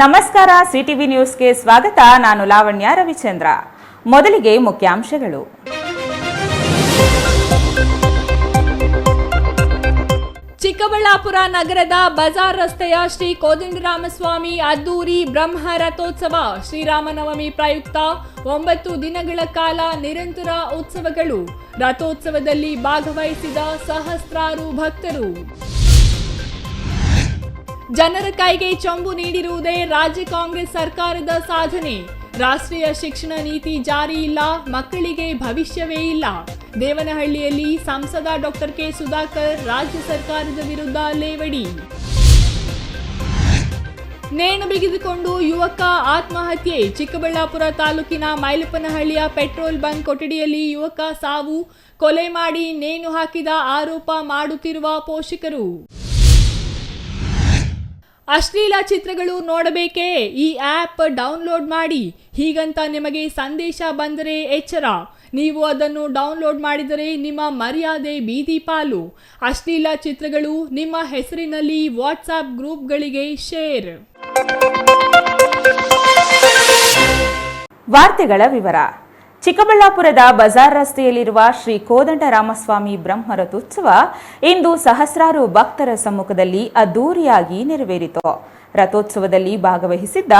ನಮಸ್ಕಾರ, ಸಿಟಿವಿ ನ್ಯೂಸ್ಗೆ ಸ್ವಾಗತ. ನಾನು ಲಾವಣ್ಯ ರವಿಚಂದ್ರ. ಮೊದಲಿಗೆ ಮುಖ್ಯಾಂಶಗಳು. ಚಿಕ್ಕಬಳ್ಳಾಪುರ ನಗರದ ಬಜಾರ್ ರಸ್ತೆಯ ಶ್ರೀ ಕೋದಂಡರಾಮಸ್ವಾಮಿ ಅದ್ದೂರಿ ಬ್ರಹ್ಮ ರಥೋತ್ಸವ. ಶ್ರೀರಾಮನವಮಿ ಪ್ರಯುಕ್ತ 9 ದಿನಗಳ ಕಾಲ ನಿರಂತರ ಉತ್ಸವಗಳು. ರಥೋತ್ಸವದಲ್ಲಿ ಭಾಗವಹಿಸಿದ ಸಹಸ್ರಾರು ಭಕ್ತರು. ಜನರ ಕೈಗೆ ಚಂಬು ನೀಡಿರುವುದೇ ರಾಜ್ಯ ಕಾಂಗ್ರೆಸ್ ಸರ್ಕಾರದ ಸಾಧನೆ. ರಾಷ್ಟ್ರೀಯ ಶಿಕ್ಷಣ ನೀತಿ ಜಾರಿ ಇಲ್ಲ, ಮಕ್ಕಳಿಗೆ ಭವಿಷ್ಯವೇ ಇಲ್ಲ. ದೇವನಹಳ್ಳಿಯಲ್ಲಿ ಸಂಸದ ಡಾಕ್ಟರ್ ಕೆ ಸುಧಾಕರ್ ರಾಜ್ಯ ಸರ್ಕಾರದ ವಿರುದ್ಧ ಲೇವಡಿ. ನೇಣು ಬಿಗಿದುಕೊಂಡು ಯುವಕ ಆತ್ಮಹತ್ಯೆ. ಚಿಕ್ಕಬಳ್ಳಾಪುರ ತಾಲೂಕಿನ ಮೈಲಪ್ಪನಹಳ್ಳಿಯ ಪೆಟ್ರೋಲ್ ಬಂಕ್ ಕೊಠಡಿಯಲ್ಲಿ ಯುವಕ ಸಾವು. ಕೊಲೆ ಮಾಡಿ ನೇಣು ಹಾಕಿದ ಆರೋಪ ಮಾಡುತ್ತಿರುವ ಪೋಷಕರು. ಅಶ್ಲೀಲ ಚಿತ್ರಗಳು ನೋಡಬೇಕೇ? ಈ ಆ್ಯಪ್ ಡೌನ್ಲೋಡ್ ಮಾಡಿ. ಹೀಗಂತ ನಿಮಗೆ ಸಂದೇಶ ಬಂದರೆ ಎಚ್ಚರ. ನೀವು ಅದನ್ನು ಡೌನ್ಲೋಡ್ ಮಾಡಿದರೆ ನಿಮ್ಮ ಮರ್ಯಾದೆ ಬೀದಿ ಪಾಲು. ಅಶ್ಲೀಲ ಚಿತ್ರಗಳು ನಿಮ್ಮ ಹೆಸರಿನಲ್ಲಿ ವಾಟ್ಸಾಪ್ ಗ್ರೂಪ್ಗಳಿಗೆ ಶೇರ್. ವಾರ್ತೆಗಳ ವಿವರ. ಚಿಕ್ಕಬಳ್ಳಾಪುರದ ಬಜಾರ್ ರಸ್ತೆಯಲ್ಲಿರುವ ಶ್ರೀ ಕೋದಂಡರಾಮಸ್ವಾಮಿ ಬ್ರಹ್ಮ ರಥೋತ್ಸವ ಇಂದು ಸಹಸ್ರಾರು ಭಕ್ತರ ಸಮ್ಮುಖದಲ್ಲಿ ಅದ್ದೂರಿಯಾಗಿ ನೆರವೇರಿತು. ರಥೋತ್ಸವದಲ್ಲಿ ಭಾಗವಹಿಸಿದ್ದ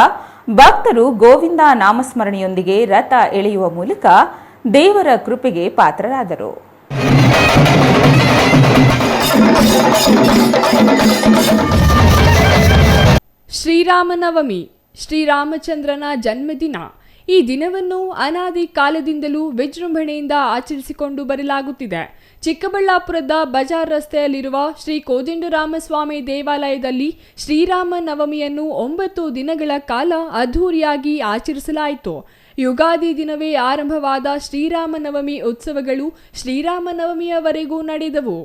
ಭಕ್ತರು ಗೋವಿಂದ ನಾಮಸ್ಮರಣೆಯೊಂದಿಗೆ ರಥ ಎಳೆಯುವ ಮೂಲಕ ದೇವರ ಕೃಪೆಗೆ ಪಾತ್ರರಾದರು. ಶ್ರೀರಾಮನವಮಿ ಶ್ರೀರಾಮಚಂದ್ರನ ಜನ್ಮದಿನ. ಈ ದಿನವನ್ನು ಅನಾದಿ ಕಾಲದಿಂದಲೂ ವಿಜೃಂಭಣೆಯಿಂದ ಆಚರಿಸಿಕೊಂಡು ಬರಲಾಗುತ್ತಿದೆ. ಚಿಕ್ಕಬಳ್ಳಾಪುರದ ಬಜಾರ್ ರಸ್ತೆಯಲ್ಲಿರುವ ಶ್ರೀ ಕೋದಂಡರಾಮಸ್ವಾಮಿ ದೇವಾಲಯದಲ್ಲಿ ಶ್ರೀರಾಮ ನವಮಿಯನ್ನು 9 ದಿನಗಳ ಕಾಲ ಅದ್ಧೂರಿಯಾಗಿ ಆಚರಿಸಲಾಯಿತು. ಯುಗಾದಿ ದಿನವೇ ಆರಂಭವಾದ ಶ್ರೀರಾಮನವಮಿ ಉತ್ಸವಗಳು ಶ್ರೀರಾಮನವಮಿಯವರೆಗೂ ನಡೆದವು.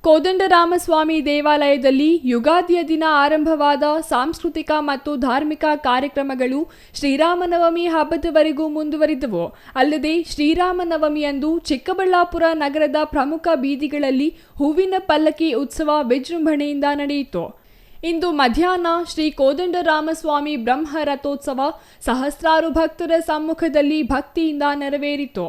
ಕೋದಂಡರಾಮಸ್ವಾಮಿ ದೇವಾಲಯದಲ್ಲಿ ಯುಗಾದಿಯ ದಿನ ಆರಂಭವಾದ ಸಾಂಸ್ಕೃತಿಕ ಮತ್ತು ಧಾರ್ಮಿಕ ಕಾರ್ಯಕ್ರಮಗಳು ಶ್ರೀರಾಮನವಮಿ ಹಬ್ಬದವರೆಗೂ ಮುಂದುವರಿದವು. ಅಲ್ಲದೆ ಶ್ರೀರಾಮನವಮಿಯಂದು ಚಿಕ್ಕಬಳ್ಳಾಪುರ ನಗರದ ಪ್ರಮುಖ ಬೀದಿಗಳಲ್ಲಿ ಹೂವಿನ ಪಲ್ಲಕ್ಕಿ ಉತ್ಸವ ವಿಜೃಂಭಣೆಯಿಂದ ನಡೆಯಿತು. ಇಂದು ಮಧ್ಯಾಹ್ನ ಶ್ರೀ ಕೋದಂಡರಾಮಸ್ವಾಮಿ ಬ್ರಹ್ಮ ರಥೋತ್ಸವ ಸಹಸ್ರಾರು ಭಕ್ತರ ಸಮ್ಮುಖದಲ್ಲಿ ಭಕ್ತಿಯಿಂದ ನೆರವೇರಿತು.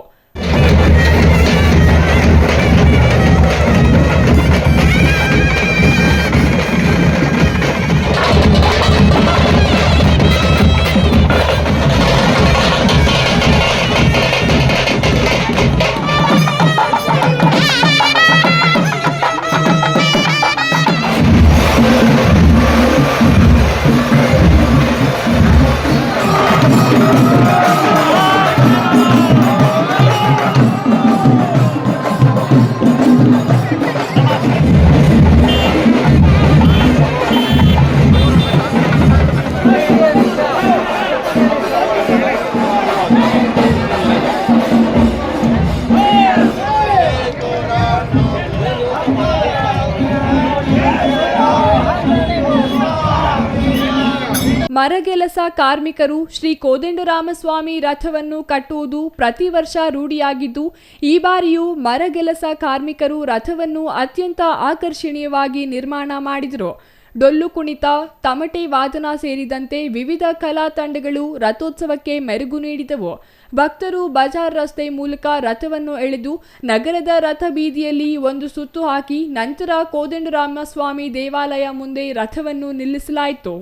ಮರಗೆಲಸ ಕಾರ್ಮಿಕರು ಶ್ರೀ ಕೋದಂಡರಾಮಸ್ವಾಮಿ ರಥವನ್ನು ಕಟ್ಟುವುದು ಪ್ರತಿ ವರ್ಷ ರೂಢಿಯಾಗಿದ್ದು, ಈ ಬಾರಿಯೂ ಮರಗೆಲಸ ಕಾರ್ಮಿಕರು ರಥವನ್ನು ಅತ್ಯಂತ ಆಕರ್ಷಣೀಯವಾಗಿ ನಿರ್ಮಾಣ ಮಾಡಿದರು. ಡೊಳ್ಳು ಕುಣಿತ, ತಮಟೆ ವಾದನ ಸೇರಿದಂತೆ ವಿವಿಧ ಕಲಾ ತಂಡಗಳು ರಥೋತ್ಸವಕ್ಕೆ ಮೆರುಗು ನೀಡಿದವು. ಭಕ್ತರು ಬಜಾರ್ ರಸ್ತೆ ಮೂಲಕ ರಥವನ್ನು ಎಳೆದು ನಗರದ ರಥ ಬೀದಿಯಲ್ಲಿ ಒಂದು ಸುತ್ತು ಹಾಕಿ ನಂತರ ಕೋದಂಡರಾಮಸ್ವಾಮಿ ದೇವಾಲಯ ಮುಂದೆ ರಥವನ್ನು ನಿಲ್ಲಿಸಲಾಯಿತು.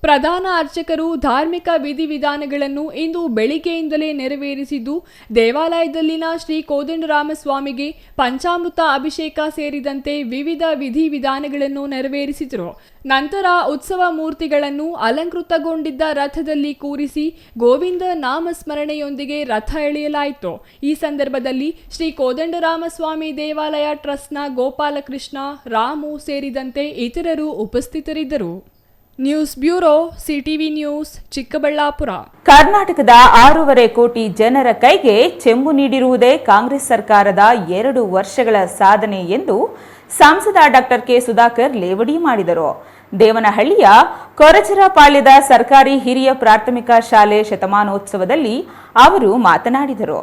ಪ್ರಧಾನ ಅರ್ಚಕರು ಧಾರ್ಮಿಕ ವಿಧಿವಿಧಾನಗಳನ್ನು ಇಂದು ಬೆಳಿಗ್ಗೆಯಿಂದಲೇ ನೆರವೇರಿಸಿದ್ದು, ದೇವಾಲಯದಲ್ಲಿನ ಶ್ರೀ ಕೋದಂಡರಾಮಸ್ವಾಮಿಗೆ ಪಂಚಾಮೃತ ಅಭಿಷೇಕ ಸೇರಿದಂತೆ ವಿವಿಧ ವಿಧಿವಿಧಾನಗಳನ್ನು ನೆರವೇರಿಸಿದರು. ನಂತರ ಉತ್ಸವ ಮೂರ್ತಿಗಳನ್ನು ಅಲಂಕೃತಗೊಂಡಿದ್ದ ರಥದಲ್ಲಿ ಕೂರಿಸಿ ಗೋವಿಂದ ನಾಮಸ್ಮರಣೆಯೊಂದಿಗೆ ರಥ ಎಳೆಯಲಾಯಿತು. ಈ ಸಂದರ್ಭದಲ್ಲಿ ಶ್ರೀ ಕೋದಂಡರಾಮಸ್ವಾಮಿ ದೇವಾಲಯ ಟ್ರಸ್ಟ್ನ ಗೋಪಾಲಕೃಷ್ಣ, ರಾಮು ಸೇರಿದಂತೆ ಇತರರು ಉಪಸ್ಥಿತರಿದ್ದರು. News bureau, CTV news, Chikkaballapur. ಕರ್ನಾಟಕದ 6.5 ಕೋಟಿ ಜನರ ಕೈಗೆ ಚೆಂಬು ನೀಡಿರುವುದೇ ಕಾಂಗ್ರೆಸ್ ಸರ್ಕಾರದ 2 ವರ್ಷಗಳ ಸಾಧನೆ ಎಂದು ಸಂಸದ ಡಾಕ್ಟರ್ ಕೆ ಸುಧಾಕರ್ ಲೇವಡಿ ಮಾಡಿದರು. ದೇವನಹಳ್ಳಿಯ ಕೊರಚರಪಾಳ್ಯದ ಸರ್ಕಾರಿ ಹಿರಿಯ ಪ್ರಾಥಮಿಕ ಶಾಲೆ ಶತಮಾನೋತ್ಸವದಲ್ಲಿ ಅವರು ಮಾತನಾಡಿದರು.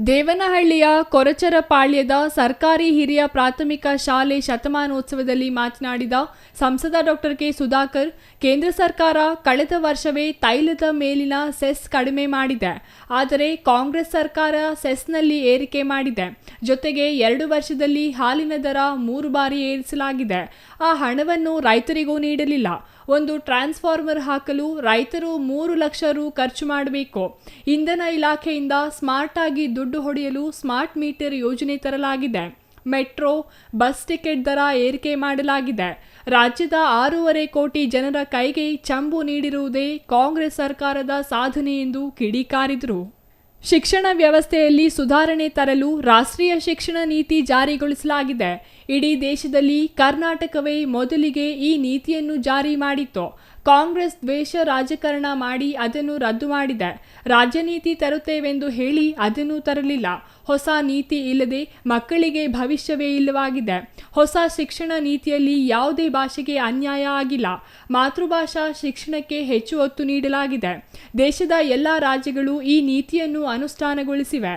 ದೇವನಹಳ್ಳಿಯ ಕೊರಚರಪಾಳ್ಯದ ಸರ್ಕಾರಿ ಹಿರಿಯ ಪ್ರಾಥಮಿಕ ಶಾಲೆ ಶತಮಾನೋತ್ಸವದಲ್ಲಿ ಮಾತನಾಡಿದ ಸಂಸದ ಡಾಕ್ಟರ್ ಕೆ ಸುಧಾಕರ್, ಕೇಂದ್ರ ಸರ್ಕಾರ ಕಳೆದ ವರ್ಷವೇ ತೈಲದ ಮೇಲಿನ ಸೆಸ್ ಕಡಿಮೆ ಮಾಡಿದೆ. ಆದರೆ ಕಾಂಗ್ರೆಸ್ ಸರ್ಕಾರ ಸೆಸ್ನಲ್ಲಿ ಏರಿಕೆ ಮಾಡಿದೆ. ಜೊತೆಗೆ 2 ವರ್ಷದಲ್ಲಿ ಹಾಲಿನ ದರ 3 ಬಾರಿ ಏರಿಸಲಾಗಿದೆ. ಆ ಹಣವನ್ನು ರೈತರಿಗೂ ನೀಡಲಿಲ್ಲ. ಒಂದು ಟ್ರಾನ್ಸ್ಫಾರ್ಮರ್ ಹಾಕಲು ರೈತರು 3 ಲಕ್ಷ ರು ಖರ್ಚು ಮಾಡಬೇಕು. ಇಂಧನ ಇಲಾಖೆಯಿಂದ ಸ್ಮಾರ್ಟ್ ಆಗಿ ದುಡ್ಡು ಹೊಡೆಯಲು ಸ್ಮಾರ್ಟ್ ಮೀಟರ್ ಯೋಜನೆ ತರಲಾಗಿದೆ. ಮೆಟ್ರೋ, ಬಸ್ ಟಿಕೆಟ್ ದರ ಏರಿಕೆ ಮಾಡಲಾಗಿದೆ. ರಾಜ್ಯದ 6.5 ಕೋಟಿ ಜನರ ಕೈಗೆ ಚಂಬು ನೀಡಿರುವುದೇ ಕಾಂಗ್ರೆಸ್ ಸರ್ಕಾರದ ಸಾಧನೆ ಎಂದು ಕಿಡಿಕಾರಿದರು. ಶಿಕ್ಷಣ ವ್ಯವಸ್ಥೆಯಲ್ಲಿ ಸುಧಾರಣೆ ತರಲು ರಾಷ್ಟ್ರೀಯ ಶಿಕ್ಷಣ ನೀತಿ ಜಾರಿಗೊಳಿಸಲಾಗಿದೆ. ಇಡೀ ದೇಶದಲ್ಲಿ ಕರ್ನಾಟಕವೇ ಮೊದಲಿಗೆ ಈ ನೀತಿಯನ್ನು ಜಾರಿ ಮಾಡಿತ್ತು. ಕಾಂಗ್ರೆಸ್ ದ್ವೇಷ ರಾಜಕಾರಣ ಮಾಡಿ ಅದನ್ನು ರದ್ದು ಮಾಡಿದೆ. ರಾಜ್ಯ ನೀತಿ ತರುತ್ತೇವೆಂದು ಹೇಳಿ ಅದನ್ನು ತರಲಿಲ್ಲ. ಹೊಸ ನೀತಿ ಇಲ್ಲದೆ ಮಕ್ಕಳಿಗೆ ಭವಿಷ್ಯವೇ ಇಲ್ಲವಾಗಿದೆ. ಹೊಸ ಶಿಕ್ಷಣ ನೀತಿಯಲ್ಲಿ ಯಾವುದೇ ಭಾಷೆಗೆ ಅನ್ಯಾಯ ಆಗಿಲ್ಲ. ಮಾತೃಭಾಷಾ ಶಿಕ್ಷಣಕ್ಕೆ ಹೆಚ್ಚು ಒತ್ತು ನೀಡಲಾಗಿದೆ. ದೇಶದ ಎಲ್ಲ ರಾಜ್ಯಗಳು ಈ ನೀತಿಯನ್ನು ಅನುಷ್ಠಾನಗೊಳಿಸಿವೆ.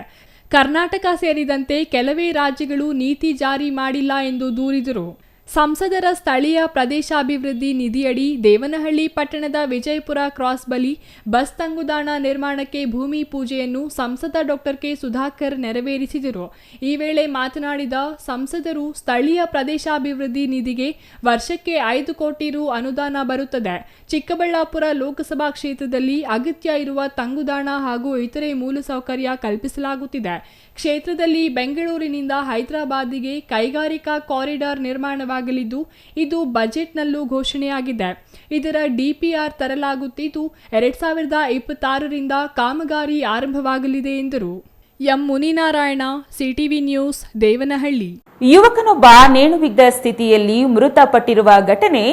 ಕರ್ನಾಟಕ ಸೇರಿದಂತೆ ಕೆಲವೇ ರಾಜ್ಯಗಳು ನೀತಿ ಜಾರಿ ಮಾಡಿಲ್ಲ ಎಂದು ದೂರಿದರು. ಸಂಸದರ ಸ್ಥಳೀಯ ಪ್ರದೇಶಾಭಿವೃದ್ಧಿ ನಿಧಿಯಡಿ ದೇವನಹಳ್ಳಿ ಪಟ್ಟಣದ ವಿಜಯಪುರ ಕ್ರಾಸ್ ಬಳಿ ಬಸ್ ತಂಗುದಾಣ ನಿರ್ಮಾಣಕ್ಕೆ ಭೂಮಿ ಪೂಜೆಯನ್ನು ಸಂಸದ ಡಾಕ್ಟರ್ ಕೆ ಸುಧಾಕರ್ ನೆರವೇರಿಸಿದರು. ಈ ವೇಳೆ ಮಾತನಾಡಿದ ಸಂಸದರು, ಸ್ಥಳೀಯ ಪ್ರದೇಶಾಭಿವೃದ್ಧಿ ನಿಧಿಗೆ ವರ್ಷಕ್ಕೆ 5 ಕೋಟಿ ರು ಅನುದಾನ ಬರುತ್ತದೆ. ಚಿಕ್ಕಬಳ್ಳಾಪುರ ಲೋಕಸಭಾ ಕ್ಷೇತ್ರದಲ್ಲಿ ಅಗತ್ಯ ಇರುವ ತಂಗುದಾಣ ಹಾಗೂ ಇತರೆ ಮೂಲಸೌಕರ್ಯ ಕಲ್ಪಿಸಲಾಗುತ್ತಿದೆ. ಕ್ಷೇತ್ರದಲ್ಲಿ ಬೆಂಗಳೂರಿನಿಂದ ಹೈದರಾಬಾದಿಗೆ ಕೈಗಾರಿಕಾ ಕಾರಿಡಾರ್ ನಿರ್ಮಾಣವಾಗಲಿದ್ದು, ಇದು ಬಜೆಟ್ನಲ್ಲೂ ಘೋಷಣೆಯಾಗಿದೆ. ಇದರ ಡಿಪಿಆರ್ ತರಲಾಗುತ್ತಿದ್ದು 2026ರಿಂದ ಕಾಮಗಾರಿ ಆರಂಭವಾಗಲಿದೆ ಎಂದರು. M Muninarayana, CTV News, Devanahalli. ಯುವಕನೊಬ್ಬ ನೇಣು ಬಿದ್ದ ಸ್ಥಿತಿಯಲ್ಲಿ ಮೃತಪಟ್ಟಿರುವ ಘಟನೆ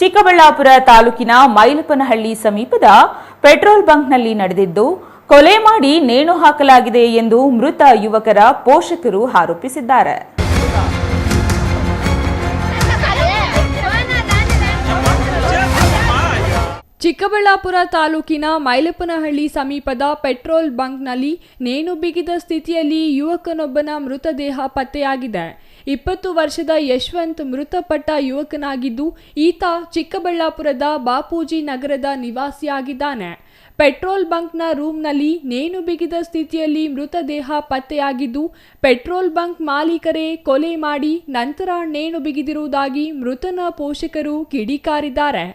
ಚಿಕ್ಕಬಳ್ಳಾಪುರ ತಾಲೂಕಿನ ಮೈಲಪ್ಪನಹಳ್ಳಿ ಸಮೀಪದ ಪೆಟ್ರೋಲ್ ಬಂಕ್ನಲ್ಲಿ ನಡೆದಿದ್ದು, ಕೊಲೆ ಮಾಡಿ ನೇಣು ಹಾಕಲಾಗಿದೆ ಎಂದು ಮೃತ ಯುವಕರ ಪೋಷಕರು ಆರೋಪಿಸಿದ್ದಾರೆ. ಚಿಕ್ಕಬಳ್ಳಾಪುರ ತಾಲೂಕಿನ ಮೈಲಪ್ಪನಹಳ್ಳಿ ಸಮೀಪದ ಪೆಟ್ರೋಲ್ ಬಂಕ್ನಲ್ಲಿ ನೇಣು ಬಿಗಿದ ಸ್ಥಿತಿಯಲ್ಲಿ ಯುವಕನೊಬ್ಬನ ಮೃತದೇಹ ಪತ್ತೆಯಾಗಿದೆ. 20 ವರ್ಷದ ಯಶವಂತ್ ಮೃತಪಟ್ಟ ಯುವಕನಾಗಿದ್ದು, ಈತ ಚಿಕ್ಕಬಳ್ಳಾಪುರದ ಬಾಪೂಜಿ ನಗರದ ನಿವಾಸಿಯಾಗಿದ್ದಾನೆ. ಪೆಟ್ರೋಲ್ ಬಂಕ್ನ ರೂಮ್ನಲ್ಲಿ ನೇಣು ಬಿಗಿದ ಸ್ಥಿತಿಯಲ್ಲಿ ಮೃತದೇಹ ಪತ್ತೆಯಾಗಿದ್ದು ಪೆಟ್ರೋಲ್ ಬಂಕ್ ಮಾಲೀಕರೇ ಕೊಲೆ ಮಾಡಿ ನಂತರ ನೇಣು ಬಿಗಿದಿರುವುದಾಗಿ ಮೃತನ ಪೋಷಕರು ಕಿಡಿಕಾರಿದ್ದಾರೆ.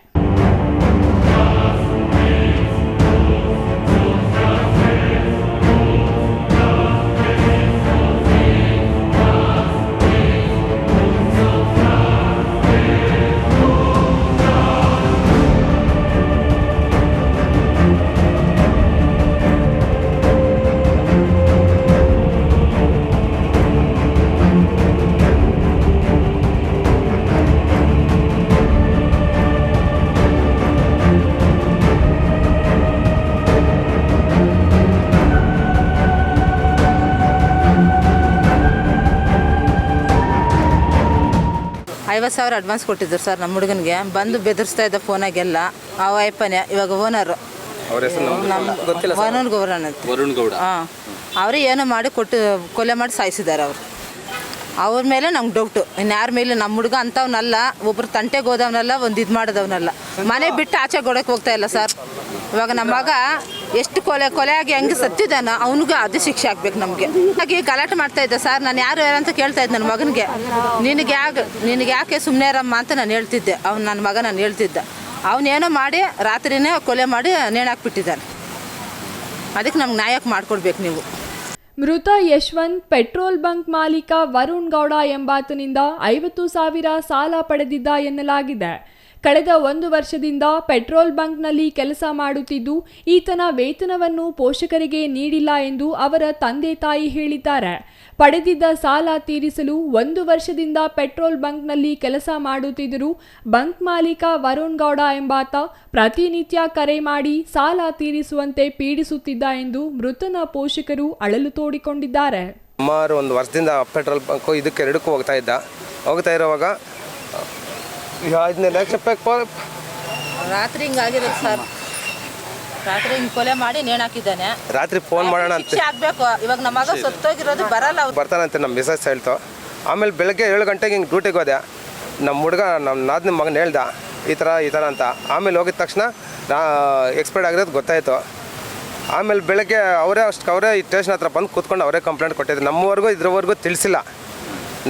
$50,000 ಅಡ್ವಾನ್ಸ್ ಕೊಟ್ಟಿದ್ರು ಸರ್ ನಮ್ಮ ಹುಡುಗನಿಗೆ. ಬಂದು ಬೆದರಿಸ್ತಾ ಇದ್ದ ಫೋನಾಗೆಲ್ಲ. ಆ ವೈಫನೇ ಇವಾಗ ಓನರು ವರುಣ್ ಗೌಡ. ಹಾಂ, ಅವರೇ ಏನೋ ಮಾಡಿ ಕೊಲೆ ಮಾಡಿ ಸಾಯಿಸಿದ್ದಾರೆ ಅವರು. ಅವ್ರ ಮೇಲೆ ನಮ್ಗೆ ಡೌಟು. ಇನ್ಯಾರ ಮೇಲೆ ನಮ್ಮ ಹುಡುಗ ಅಂಥವ್ನಲ್ಲ, ಒಬ್ರು ತಂಟೆಗೆ ಹೋದವನಲ್ಲ, ಒಂದು ಇದು ಮಾಡಿದವನಲ್ಲ. ಮನೆ ಬಿಟ್ಟು ಆಚೆ ಗೊಡಕ್ಕೆ ಹೋಗ್ತಾ ಇಲ್ಲ ಸರ್. ಇವಾಗ ನಮ್ಮ ಮಗ ಎಷ್ಟು ಕೊಲೆಯಾಗಿ ಹೆಂಗೆ ಸತ್ತಿದ್ದಾನ, ಅವನಿಗೂ ಅದೇ ಶಿಕ್ಷೆ ಆಗ್ಬೇಕು ನಮಗೆ. ಹಾಗೆ ಗಲಾಟೆ ಮಾಡ್ತಾ ಇದ್ದೆ ಸರ್. ನಾನು ಯಾರು ಅಂತ ಕೇಳ್ತಾ ಇದ್ದೆ ನನ್ನ ಮಗನಿಗೆ. ನಿನಗೆ ಯಾಕೆ ಸುಮ್ಮನೆ ಇರಮ್ಮ ಅಂತ ನಾನು ಹೇಳ್ತಿದ್ದೆ. ನನ್ನ ಮಗ ನಾನು ಹೇಳ್ತಿದ್ದೆ. ಅವನೇನೋ ಮಾಡಿ ರಾತ್ರಿನೇ ಕೊಲೆ ಮಾಡಿ ನೇಣಾಕ್ಬಿಟ್ಟಿದ್ದಾನೆ. ಅದಕ್ಕೆ ನಮ್ಗೆ ನ್ಯಾಯಕ್ಕೆ ಮಾಡಿಕೊಡ್ಬೇಕು ನೀವು. ಮೃತ ಯಶವಂತ್ ಪೆಟ್ರೋಲ್ ಬಂಕ್ ಮಾಲೀಕ ವರುಣ್ ಗೌಡ ಎಂಬಾತನಿಂದ 50,000 ಸಾಲ ಪಡೆದಿದ್ದ ಎನ್ನಲಾಗಿದೆ. ಕಳೆದ 1 ವರ್ಷದಿಂದ ಪೆಟ್ರೋಲ್ ಬಂಕ್ನಲ್ಲಿ ಕೆಲಸ ಮಾಡುತ್ತಿದ್ದು ಈತನ ವೇತನವನ್ನು ಪೋಷಕರಿಗೆ ನೀಡಿಲ್ಲ ಎಂದು ಅವರ ತಂದೆ ತಾಯಿ ಹೇಳಿದ್ದಾರೆ. ಪಡೆದಿದ್ದ ಸಾಲ ತೀರಿಸಲು 1 ವರ್ಷದಿಂದ ಪೆಟ್ರೋಲ್ ಬಂಕ್ನಲ್ಲಿ ಕೆಲಸ ಮಾಡುತ್ತಿದ್ದರೂ ಬಂಕ್ ಮಾಲೀಕ ವರುಣ್ ಗೌಡ ಎಂಬಾತ ಪ್ರತಿನಿತ್ಯ ಕರೆ ಮಾಡಿ ಸಾಲ ತೀರಿಸುವಂತೆ ಪೀಡಿಸುತ್ತಿದ್ದ ಎಂದು ಮೃತನ ಪೋಷಕರು ಅಳಲು ತೋಡಿಕೊಂಡಿದ್ದಾರೆ. ಸುಮಾರು 1 ವರ್ಷದಿಂದ ಪೆಟ್ರೋಲ್ ಬಂಕು ಇದಕ್ಕೆರಡಕ್ಕೂ ಹೋಗ್ತಾ ಇರೋವಾಗ 15 ಲಕ್ಷ ರೂಪಾಯಿ ರಾತ್ರಿ ಹಿಂಗಾಗಿರೋದು ಸರ್. ರಾತ್ರಿ ಹಿಂಗೆ ಕೊಲೆ ಮಾಡಿ ನೇಣಾಕಿದ್ದಾನೆ. ರಾತ್ರಿ ಫೋನ್ ಮಾಡೋಣ ಅಂತ ಆಗ್ಬೇಕು. ಇವಾಗ ನಮ್ಮ ಮಗ ಸತ್ತೋಗಿರೋದು ಬರಲ್ಲ. ಬರ್ತಾನಂತೆ ನಮ್ಮ ಮಿಸಸ್ ಹೇಳ್ತು. ಆಮೇಲೆ ಬೆಳಗ್ಗೆ 7 ಗಂಟೆಗೆ ಹಿಂಗೆ ಡ್ಯೂಟಿಗೆ ಹೋದೆ. ನಮ್ಮ ಹುಡುಗ ನಮ್ಮ ನಾದಿನ ಮಗನ ಹೇಳ್ದ ಈ ಥರ ಅಂತ. ಆಮೇಲೆ ಹೋಗಿದ ತಕ್ಷಣ ಎಕ್ಸ್ಪೈರ್ಡ್ ಆಗಿರೋದು ಗೊತ್ತಾಯಿತು. ಆಮೇಲೆ ಬೆಳಗ್ಗೆ ಅವರೇ ಈ ಸ್ಟೇಷನ್ ಹತ್ರ ಬಂದು ಕೂತ್ಕೊಂಡು ಅವರೇ ಕಂಪ್ಲೇಂಟ್ ಕೊಟ್ಟಿದ್ರು. ನಮ್ಮವರೆಗೂ ಇದ್ರವರೆಗೂ ತಿಳಿಸಿಲ್ಲ,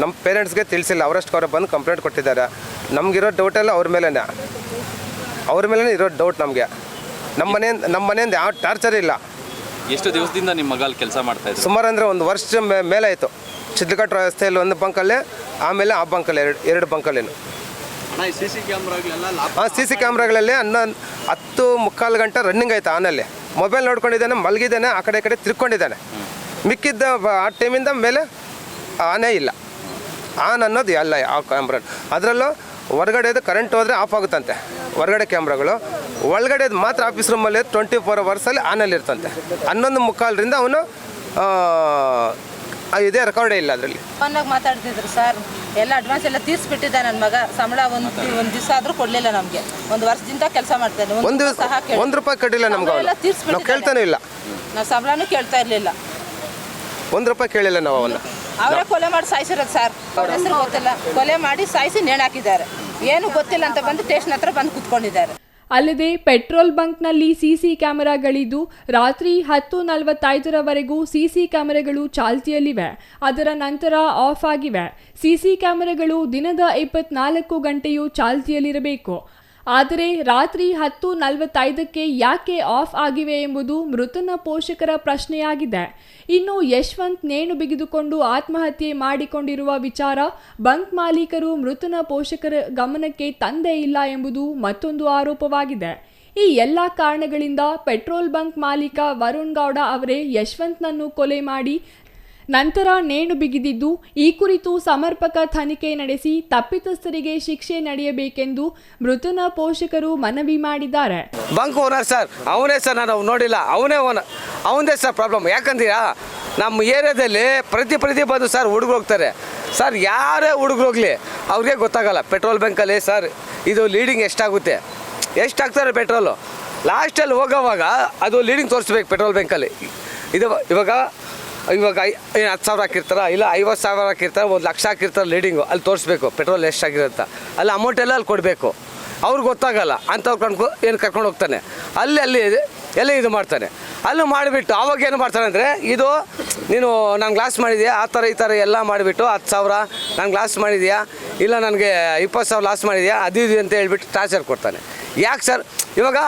ನಮ್ಮ ಪೇರೆಂಟ್ಸ್ಗೆ ತಿಳಿಸಿಲ್ಲ. ಅವರೇ ಬಂದು ಕಂಪ್ಲೇಂಟ್ ಕೊಟ್ಟಿದ್ದಾರೆ. ನಮಗಿರೋ ಡೌಟೆಲ್ಲ ಅವ್ರ ಮೇಲೇ ಇರೋ ಡೌಟ್ ನಮಗೆ. ನಮ್ಮ ಮನೆಯಿಂದ ಯಾವ ಟಾರ್ಚರ್ ಇಲ್ಲ. ಎಷ್ಟು ದಿವಸದಿಂದ ನಿಮ್ಮ ಮಗ ಅಲ್ಲಿ ಕೆಲಸ ಮಾಡ್ತಾ ಇದ್ದಾರೆ? ಸುಮಾರು ಅಂದರೆ 1 ವರ್ಷ ಮೇಲೆ ಆಯಿತು. ಚಿತ್ರಕಟ್ಟು ರಸ್ತೆಯಲ್ಲಿ 1 ಬಂಕಲ್ಲೇ, ಆಮೇಲೆ ಆ ಬಂಕಲ್ಲಿ 2 ಬಂಕಲ್ಲೇನು. ಸಿ ಸಿ ಕ್ಯಾಮ್ರಾಗಳಲ್ಲಿ 10-15 ಗಂಟೆ ರನ್ನಿಂಗ್ ಆಯ್ತು. ಆನಲ್ಲಿ ಮೊಬೈಲ್ ನೋಡ್ಕೊಂಡಿದ್ದಾನೆ, ಮಲಗಿದ್ದಾನೆ, ಆ ಕಡೆ ಈ ಕಡೆ ತಿರ್ಕೊಂಡಿದ್ದಾನೆ. ಮಿಕ್ಕಿದ್ದ ಆ ಟೈಮಿಂದ ಮೇಲೆ ಆನೇ ಇಲ್ಲ. ಆನ್ ಅನ್ನೋದು ಎಲ್ಲ ಆ ಕ್ಯಾಮ್ರಾ. ಅದರಲ್ಲೂ ಹೊರಗಡೆದು ಕರೆಂಟ್ ಹೋದರೆ ಆಫ್ ಆಗುತ್ತಂತೆ ಹೊರಗಡೆ ಕ್ಯಾಮ್ರಾಗಳು. ಒಳಗಡೆದು ಮಾತ್ರ ಆಫೀಸ್ ರೂಮಲ್ಲಿ 24 ಅವರ್ಸಲ್ಲಿ ಆನಲ್ಲಿ ಇರ್ತಂತೆ. 11:15ರಿಂದ ಅವನು ಇದೇ ರೆಕಾರ್ಡೇ ಇಲ್ಲ ಅದರಲ್ಲಿ. ಫೋನ್ನಾಗ ಮಾತಾಡ್ತಿದ್ರು ಸರ್. ಎಲ್ಲ ಅಡ್ವಾನ್ಸ್ ಎಲ್ಲ ತೀರಿಸ್ಬಿಟ್ಟಿದ್ದ ನನ್ನ ಮಗ. ಸಂಬಳ ಒಂದು ದಿವಸ ಆದರೂ ಕೊಡಲಿಲ್ಲ ನಮಗೆ. 1 ವರ್ಷದಿಂದ ಕೆಲಸ ಮಾಡ್ತಾನೆ. ಒಂದು ರೂಪಾಯಿ ಕಟ್ಟಿಲ್ಲ ನಮ್ಗೆ. ನಾವು ಕೇಳ್ತಾನೆ ಇಲ್ಲ. ನಾವು ಸಂಬಳನೂ ಕೇಳ್ತಾ ಇರಲಿಲ್ಲ. 1 ರೂಪಾಯಿ ಕೇಳಿಲ್ಲ ನಾವು ಅವನ್ನ. ಅವರೇ ಕೊಲೆ ಮಾಡಿ ಸಾಯಿಸಿರೋದು ಸರ್. ಅವ್ರ ಹೆಸರು ಗೊತ್ತಿಲ್ಲ. ಕೊಲೆ ಮಾಡಿ ಸಾಯಿಸಿ ನೇಣಾಕಿದ್ದಾರೆ. ಏನು ಗೊತ್ತಿಲ್ಲ ಅಂತ ಬಂದು ಸ್ಟೇಷನ್ ಹತ್ರ ಬಂದು ಕುತ್ಕೊಂಡಿದ್ದಾರೆ. ಅಲ್ಲದೆ ಪೆಟ್ರೋಲ್ ಬಂಕ್ನಲ್ಲಿ ಸಿಸಿ ಕ್ಯಾಮೆರಾಗಳಿದ್ದು ರಾತ್ರಿ 10:45ರವರೆಗೂ ಸಿಸಿ ಕ್ಯಾಮೆರಾಗಳು ಚಾಲ್ತಿಯಲ್ಲಿವೆ. ಅದರ ನಂತರ ಆಫ್ ಆಗಿವೆ. ಸಿಸಿ ಕ್ಯಾಮೆರಾಗಳು ದಿನದ 24 ಗಂಟೆಯೂ ಚಾಲ್ತಿಯಲ್ಲಿರಬೇಕು. ಆದರೆ ರಾತ್ರಿ 10:45ಕ್ಕೆ ಯಾಕೆ ಆಫ್ ಆಗಿವೆ ಎಂಬುದು ಮೃತನ ಪೋಷಕರ ಪ್ರಶ್ನೆಯಾಗಿದೆ. ಇನ್ನು ಯಶವಂತ್ ನೇಣು ಬಿಗಿದುಕೊಂಡು ಆತ್ಮಹತ್ಯೆ ಮಾಡಿಕೊಂಡಿರುವ ವಿಚಾರ ಬಂಕ್ ಮಾಲೀಕರು ಮೃತನ ಪೋಷಕರ ಗಮನಕ್ಕೆ ತಂದೇ ಇಲ್ಲ ಎಂಬುದು ಮತ್ತೊಂದು ಆರೋಪವಾಗಿದೆ. ಈ ಎಲ್ಲ ಕಾರಣಗಳಿಂದ ಪೆಟ್ರೋಲ್ ಬಂಕ್ ಮಾಲೀಕ ವರುಣ್ ಗೌಡ ಅವರೇ ಯಶವಂತ್ನನ್ನು ಕೊಲೆ ಮಾಡಿ ನಂತರ ನೇಣು ಬಿಗಿದಿದ್ದು ಈ ಕುರಿತು ಸಮರ್ಪಕ ತನಿಖೆ ನಡೆಸಿ ತಪ್ಪಿತಸ್ಥರಿಗೆ ಶಿಕ್ಷೆ ನಡೆಯಬೇಕೆಂದು ಮೃತನ ಪೋಷಕರು ಮನವಿ ಮಾಡಿದ್ದಾರೆ. ಬಂಕ್ ಓನರ್ ಸರ್, ಅವನೇ ಸರ್, ನಾನು ನೋಡಿಲ್ಲ, ಅವನೇ ಓನರ್, ಅವನದೇ ಸರ್ ಪ್ರಾಬ್ಲಮ್. ಯಾಕಂತೀರಾ, ನಮ್ಮ ಏರಿಯಾದಲ್ಲಿ ಪ್ರತಿ ಬಂದು ಸರ್ ಹುಡುಗರು ಹೋಗ್ತಾರೆ ಸರ್. ಯಾರೇ ಹುಡುಗರು ಹೋಗಲಿ ಅವ್ರಿಗೆ ಗೊತ್ತಾಗಲ್ಲ ಪೆಟ್ರೋಲ್ ಬಂಕಲ್ಲಿ ಸರ್ ಇದು ಲೀಡಿಂಗ್ ಎಷ್ಟಾಗ್ತಾರೆ ಪೆಟ್ರೋಲು. ಲಾಸ್ಟಲ್ಲಿ ಹೋಗೋವಾಗ ಅದು ಲೀಡಿಂಗ್ ತೋರಿಸ್ಬೇಕು ಪೆಟ್ರೋಲ್ ಬಂಕಲ್ಲಿ. ಇವಾಗ 10,000 ಹಾಕಿರ್ತಾರೆ, ಇಲ್ಲ 50,000 ಹಾಕಿರ್ತಾರೆ, 1,00,000 ಹಾಕಿರ್ತಾರೆ ಲೀಡಿಂಗು. ಅಲ್ಲಿ ತೋರಿಸ್ಬೇಕು ಪೆಟ್ರೋಲ್ ಎಷ್ಟಾಗಿರುತ್ತ. ಅಲ್ಲಿ ಅಮೌಂಟ್ ಎಲ್ಲ ಅಲ್ಲಿ ಕೊಡಬೇಕು. ಅವ್ರಿಗೆ ಗೊತ್ತಾಗಲ್ಲ ಅಂಥವ್ರು ಕರ್ಕೊಂಡು ಹೋಗ್ತಾನೆ. ಅಲ್ಲಿ ಎಲ್ಲ ಇದು ಮಾಡ್ತಾನೆ. ಅಲ್ಲೂ ಮಾಡಿಬಿಟ್ಟು ಅವಾಗ ಏನು ಮಾಡ್ತಾನೆ ಅಂದರೆ, ಇದು ನೀನು ನಾನು ಗ್ಲಾಸ್ ಮಾಡಿದ್ಯಾ ಆ ಥರ ಈ ಥರ ಎಲ್ಲ ಮಾಡಿಬಿಟ್ಟು 10,000 ನಾನು ಗ್ಲಾಸ್ ಮಾಡಿದ್ಯಾ, ಇಲ್ಲ ನನಗೆ 20,000 ಲಾಸ್ ಮಾಡಿದ್ಯಾ, ಅದು ಇದು ಅಂತ ಹೇಳ್ಬಿಟ್ಟು ಟಾರ್ಚರ್ ಕೊಡ್ತಾನೆ. ಯಾಕೆ ಸರ್? ಇವಾಗ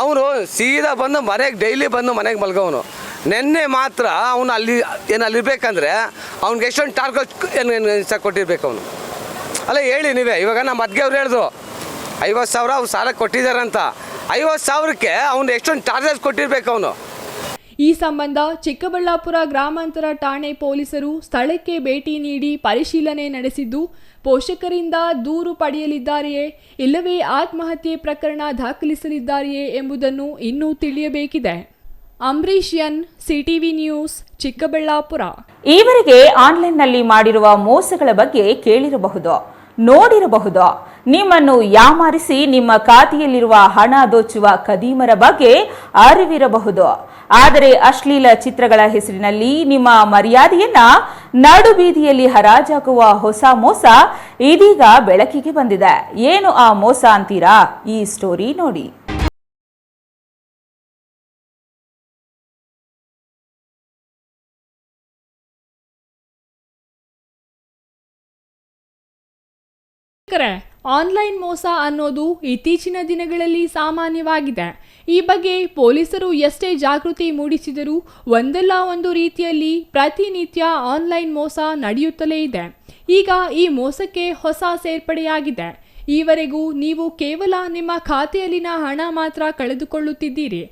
ಅವನು ಸೀದಾ ಬಂದು ಮನೆಗೆ ಡೈಲಿ ಬಂದು ಮನೆಗೆ ಮಲ್ಗೋವನು. ನೆನ್ನೆ ಮಾತ್ರ ಅವನು ಅಲ್ಲಿರ್ಬೇಕಂದ್ರೆ ಅವ್ನಿಗೆ ಎಷ್ಟೊಂದು ಟಾರ್ಗೆಟ್ ಏನು ಕೊಟ್ಟಿರ್ಬೇಕು ಅವನು. ಅಲ್ಲ ಹೇಳಿ ನೀವೇ, ಇವಾಗ ನಮ್ಮ ಅದ್ಗೆ ಅವ್ರು ಹೇಳಿದ್ರು 50,000 ಅವ್ರು ಸಾಲ ಕೊಟ್ಟಿದ್ದಾರಂತ. 50,000ಕ್ಕೆ ಅವ್ನು ಎಷ್ಟೊಂದು ಚಾರ್ಜಸ್ ಕೊಟ್ಟಿರ್ಬೇಕು ಅವನು. ಈ ಸಂಬಂಧ ಚಿಕ್ಕಬಳ್ಳಾಪುರ ಗ್ರಾಮಾಂತರ ಠಾಣೆ ಪೊಲೀಸರು ಸ್ಥಳಕ್ಕೆ ಭೇಟಿ ನೀಡಿ ಪರಿಶೀಲನೆ ನಡೆಸಿದ್ದು, ಪೋಷಕರಿಂದ ದೂರು ಪಡೆಯಲಿದ್ದಾರೆಯೇ ಇಲ್ಲವೇ ಆತ್ಮಹತ್ಯೆ ಪ್ರಕರಣ ದಾಖಲಿಸಲಿದ್ದಾರೆಯೇ ಎಂಬುದನ್ನು ಇನ್ನೂ ತಿಳಿಯಬೇಕಿದೆ. Ambareesh N, CTV news, Chikkaballapur. ಈವರೆಗೆ ಆನ್ಲೈನ್ನಲ್ಲಿ ಮಾಡಿರುವ ಮೋಸಗಳ ಬಗ್ಗೆ ಕೇಳಿರಬಹುದು, ನೋಡಿರಬಹುದು. ನಿಮ್ಮನ್ನು ಯಾಮಾರಿಸಿ ನಿಮ್ಮ ಖಾತೆಯಲ್ಲಿರುವ ಹಣ ದೋಚುವ ಖದೀಮರ ಬಗ್ಗೆ ಅರಿವಿರಬಹುದು. ಆದರೆ ಅಶ್ಲೀಲ ಚಿತ್ರಗಳ ಹೆಸರಿನಲ್ಲಿ ನಿಮ್ಮ ಮರ್ಯಾದೆಯನ್ನ ನಡು ಬೀದಿಯಲ್ಲಿ ಹರಾಜಾಗುವ ಹೊಸ ಮೋಸ ಇದೀಗ ಬೆಳಕಿಗೆ ಬಂದಿದೆ. ಏನು ಆ ಮೋಸ ಅಂತೀರಾ? ಈ ಸ್ಟೋರಿ ನೋಡಿ. ಆನ್ಲೈನ್ ಮೋಸ ಅನ್ನೋದು ಇತ್ತೀಚಿನ ದಿನಗಳಲ್ಲಿ ಸಾಮಾನ್ಯವಾಗಿದೆ. ಈ ಬಗ್ಗೆ ಪೊಲೀಸರು ಎಷ್ಟೇ ಜಾಗೃತಿ ಮೂಡಿಸಿದರೂ ಒಂದಲ್ಲ ಒಂದು ರೀತಿಯಲ್ಲಿ ಪ್ರತಿನಿತ್ಯ ಆನ್ಲೈನ್ ಮೋಸ ನಡೆಯುತ್ತಲೇ ಇದೆ. ಈಗ ಈ ಮೋಸಕ್ಕೆ ಹೊಸ ಸೇರ್ಪಡೆಯಾಗಿದೆ. ಈವರೆಗೂ ನೀವು ಕೇವಲ ನಿಮ್ಮ ಖಾತೆಯಲ್ಲಿನ ಹಣ ಮಾತ್ರ ಕಳೆದುಕೊಳ್ಳುತ್ತಿದ್ದೀರಿ.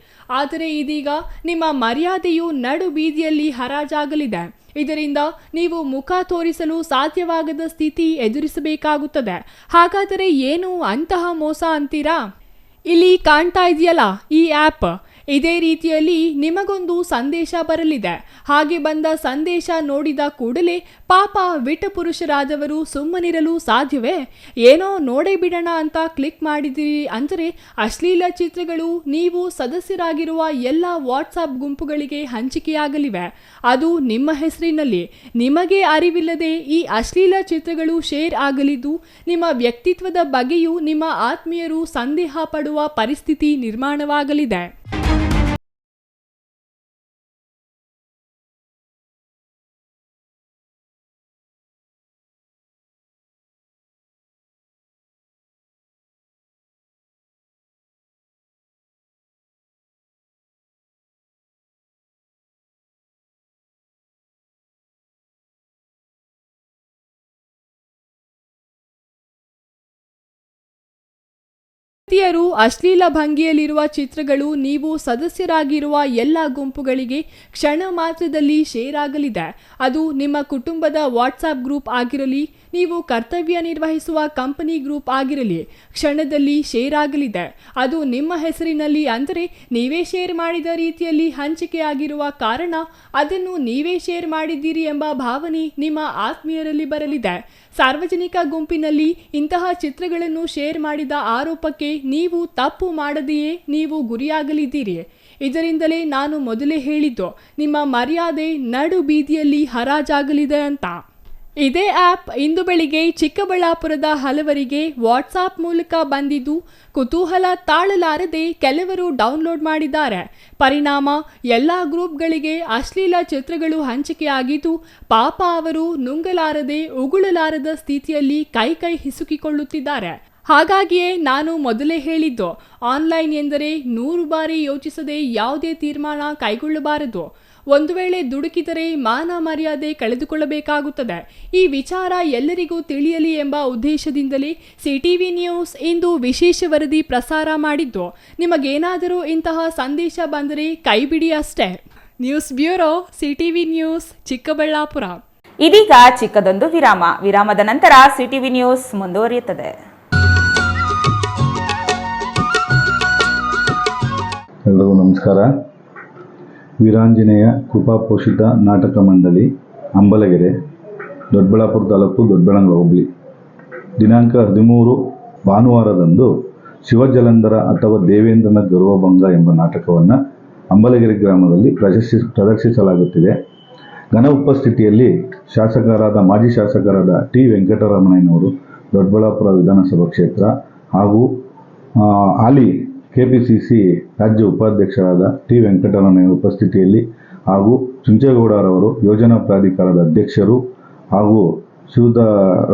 ಆದರೆ ಇದೀಗ ನಿಮ್ಮ ಮರ್ಯಾದೆಯು ನಡು ಬೀದಿಯಲ್ಲಿ ಹರಾಜಾಗಲಿದೆ. ಇದರಿಂದ ನೀವು ಮುಖ ತೋರಿಸಲು ಸಾಧ್ಯವಾಗದ ಸ್ಥಿತಿ ಎದುರಿಸಬೇಕಾಗುತ್ತದೆ. ಹಾಗಾದರೆ ಏನು ಅಂತಹ ಮೋಸ ಅಂತೀರಾ? ಇಲ್ಲಿ ಕಾಣ್ತಾ ಇದೆಯಲ್ಲ ಈ ಆ್ಯಪ್, ಇದೇ ರೀತಿಯಲ್ಲಿ ನಿಮಗೊಂದು ಸಂದೇಶ ಬರಲಿದೆ. ಹಾಗೆ ಬಂದ ಸಂದೇಶ ನೋಡಿದ ಕೂಡಲೇ ಪಾಪ ವಿಟ ಪುರುಷರಾದವರು ಸುಮ್ಮನಿರಲು ಸಾಧ್ಯವೇ? ಏನೋ ನೋಡೇ ಬಿಡೋಣ ಅಂತ ಕ್ಲಿಕ್ ಮಾಡಿದಿರಿ ಅಂದರೆ ಅಶ್ಲೀಲ ಚಿತ್ರಗಳು ನೀವು ಸದಸ್ಯರಾಗಿರುವ ಎಲ್ಲ ವಾಟ್ಸಾಪ್ ಗುಂಪುಗಳಿಗೆ ಹಂಚಿಕೆಯಾಗಲಿವೆ. ಅದು ನಿಮ್ಮ ಹೆಸರಿನಲ್ಲಿ. ನಿಮಗೆ ಅರಿವಿಲ್ಲದೆ ಈ ಅಶ್ಲೀಲ ಚಿತ್ರಗಳು ಶೇರ್ ಆಗಲಿದ್ದು ನಿಮ್ಮ ವ್ಯಕ್ತಿತ್ವದ ಬಗ್ಗೆಯೂ ನಿಮ್ಮ ಆತ್ಮೀಯರು ಸಂದೇಹ ಪಡುವ ಪರಿಸ್ಥಿತಿ ನಿರ್ಮಾಣವಾಗಲಿದೆ. ವ್ಯಕ್ತಿಯರು ಅಶ್ಲೀಲ ಭಂಗಿಯಲ್ಲಿರುವ ಚಿತ್ರಗಳು ನೀವು ಸದಸ್ಯರಾಗಿರುವ ಎಲ್ಲ ಗುಂಪುಗಳಿಗೆ ಕ್ಷಣ ಮಾತ್ರದಲ್ಲಿ ಶೇರ್ ಆಗಲಿದೆ. ಅದು ನಿಮ್ಮ ಕುಟುಂಬದ ವಾಟ್ಸಾಪ್ ಗ್ರೂಪ್ ಆಗಿರಲಿ, ನೀವು ಕರ್ತವ್ಯ ನಿರ್ವಹಿಸುವ ಕಂಪನಿ ಗ್ರೂಪ್ ಆಗಿರಲಿ, ಕ್ಷಣದಲ್ಲಿ ಶೇರ್ ಆಗಲಿದೆ. ಅದು ನಿಮ್ಮ ಹೆಸರಿನಲ್ಲಿ ಅಂದರೆ ನೀವೇ ಶೇರ್ ಮಾಡಿದ ರೀತಿಯಲ್ಲಿ ಹಂಚಿಕೆಯಾಗಿರುವ ಕಾರಣ ಅದನ್ನು ನೀವೇ ಶೇರ್ ಮಾಡಿದ್ದೀರಿ ಎಂಬ ಭಾವನೆ ನಿಮ್ಮ ಆತ್ಮೀಯರಲ್ಲಿ ಬರಲಿದೆ. ಸಾರ್ವಜನಿಕ ಗುಂಪಿನಲ್ಲಿ ಇಂತಹ ಚಿತ್ರಗಳನ್ನು ಶೇರ್ ಮಾಡಿದ ಆರೋಪಕ್ಕೆ ನೀವು ತಪ್ಪು ಮಾಡದೆಯೇ ನೀವು ಗುರಿಯಾಗಲಿದ್ದೀರಿ. ಇದರಿಂದಲೇ ನಾನು ಮೊದಲೇ ಹೇಳಿದ್ದು, ನಿಮ್ಮ ಮರ್ಯಾದೆ ನಡು ಬೀದಿಯಲ್ಲಿ ಹರಾಜಾಗಲಿದೆ ಅಂತ. ಇದೇ ಆ್ಯಪ್ ಇಂದು ಬೆಳಿಗ್ಗೆ ಚಿಕ್ಕಬಳ್ಳಾಪುರದ ಹಲವರಿಗೆ ವಾಟ್ಸಾಪ್ ಮೂಲಕ ಬಂದಿದ್ದು, ಕುತೂಹಲ ತಾಳಲಾರದೆ ಕೆಲವರು ಡೌನ್ಲೋಡ್ ಮಾಡಿದ್ದಾರೆ. ಪರಿಣಾಮ ಎಲ್ಲ ಗ್ರೂಪ್ಗಳಿಗೆ ಅಶ್ಲೀಲ ಚಿತ್ರಗಳು ಹಂಚಿಕೆಯಾಗಿದ್ದು, ಪಾಪ ಅವರು ನುಂಗಲಾರದೆ ಉಗುಳಲಾರದ ಸ್ಥಿತಿಯಲ್ಲಿ ಕೈ ಹಿಸುಕಿಕೊಳ್ಳುತ್ತಿದ್ದಾರೆ. ಹಾಗಾಗಿಯೇ ನಾನು ಮೊದಲೇ ಹೇಳಿದ್ದು, ಆನ್ಲೈನ್ ಎಂದರೆ 100 ಬಾರಿ ಯೋಚಿಸದೆ ಯಾವುದೇ ತೀರ್ಮಾನ ಕೈಗೊಳ್ಳಬಾರದು. ಒಂದು ವೇಳೆ ದುಡುಕಿದರೆ ಮಾನ ಮರ್ಯಾದೆ ಕಳೆದುಕೊಳ್ಳಬೇಕಾಗುತ್ತದೆ. ಈ ವಿಚಾರ ಎಲ್ಲರಿಗೂ ತಿಳಿಯಲಿ ಎಂಬ ಉದ್ದೇಶದಿಂದಲೇ ಸಿಟಿವಿ ನ್ಯೂಸ್ ಇಂದು ವಿಶೇಷ ವರದಿ ಪ್ರಸಾರ ಮಾಡಿದ್ದು. ನಿಮಗೇನಾದರೂ ಇಂತಹ ಸಂದೇಶ ಬಂದರೆ ಕೈಬಿಡಿ ಅಷ್ಟೇ. News bureau, CTV news, Chikkaballapur. ಇದೀಗ ಚಿಕ್ಕದೊಂದು ವಿರಾಮ. ವಿರಾಮದ ನಂತರ ಸಿಟಿವಿ ನ್ಯೂಸ್ ಮುಂದುವರಿಯುತ್ತದೆ. ಎಲ್ಲರಿಗೂ ನಮಸ್ಕಾರ. ವೀರಾಂಜನೇಯ ಕೃಪಾಪೋಷಿತ ನಾಟಕ ಮಂಡಳಿ, ಅಂಬಲಗೆರೆ, ದೊಡ್ಡಬಳ್ಳಾಪುರ ತಾಲೂಕು, ದೊಡ್ಡಬಳ್ಳಾಪುರ ಹೋಬಳಿ. ದಿನಾಂಕ 13 ಭಾನುವಾರದಂದು ಶಿವಜಲಂಧರ ಅಥವಾ ದೇವೇಂದ್ರನ ಗರ್ವಭಂಗ ಎಂಬ ನಾಟಕವನ್ನು ಅಂಬಲಗೆರೆ ಗ್ರಾಮದಲ್ಲಿ ಪ್ರದರ್ಶಿಸಲಾಗುತ್ತಿದೆ. ಘನ ಉಪಸ್ಥಿತಿಯಲ್ಲಿ ಮಾಜಿ ಶಾಸಕರಾದ ಟಿ ವೆಂಕಟರಮಣಯ್ಯನವರು, ದೊಡ್ಡಬಳ್ಳಾಪುರ ವಿಧಾನಸಭಾ ಕ್ಷೇತ್ರ, ಹಾಗೂ ಹಾಲಿ ಕೆಪಿಸಿಸಿ ರಾಜ್ಯ ಉಪಾಧ್ಯಕ್ಷರಾದ ಟಿ ವೆಂಕಟರಮಣಯ್ಯ ಉಪಸ್ಥಿತಿಯಲ್ಲಿ ಹಾಗೂ ಚುಂಚೇಗೌಡರವರು ಯೋಜನಾ ಪ್ರಾಧಿಕಾರದ ಅಧ್ಯಕ್ಷರು ಹಾಗೂ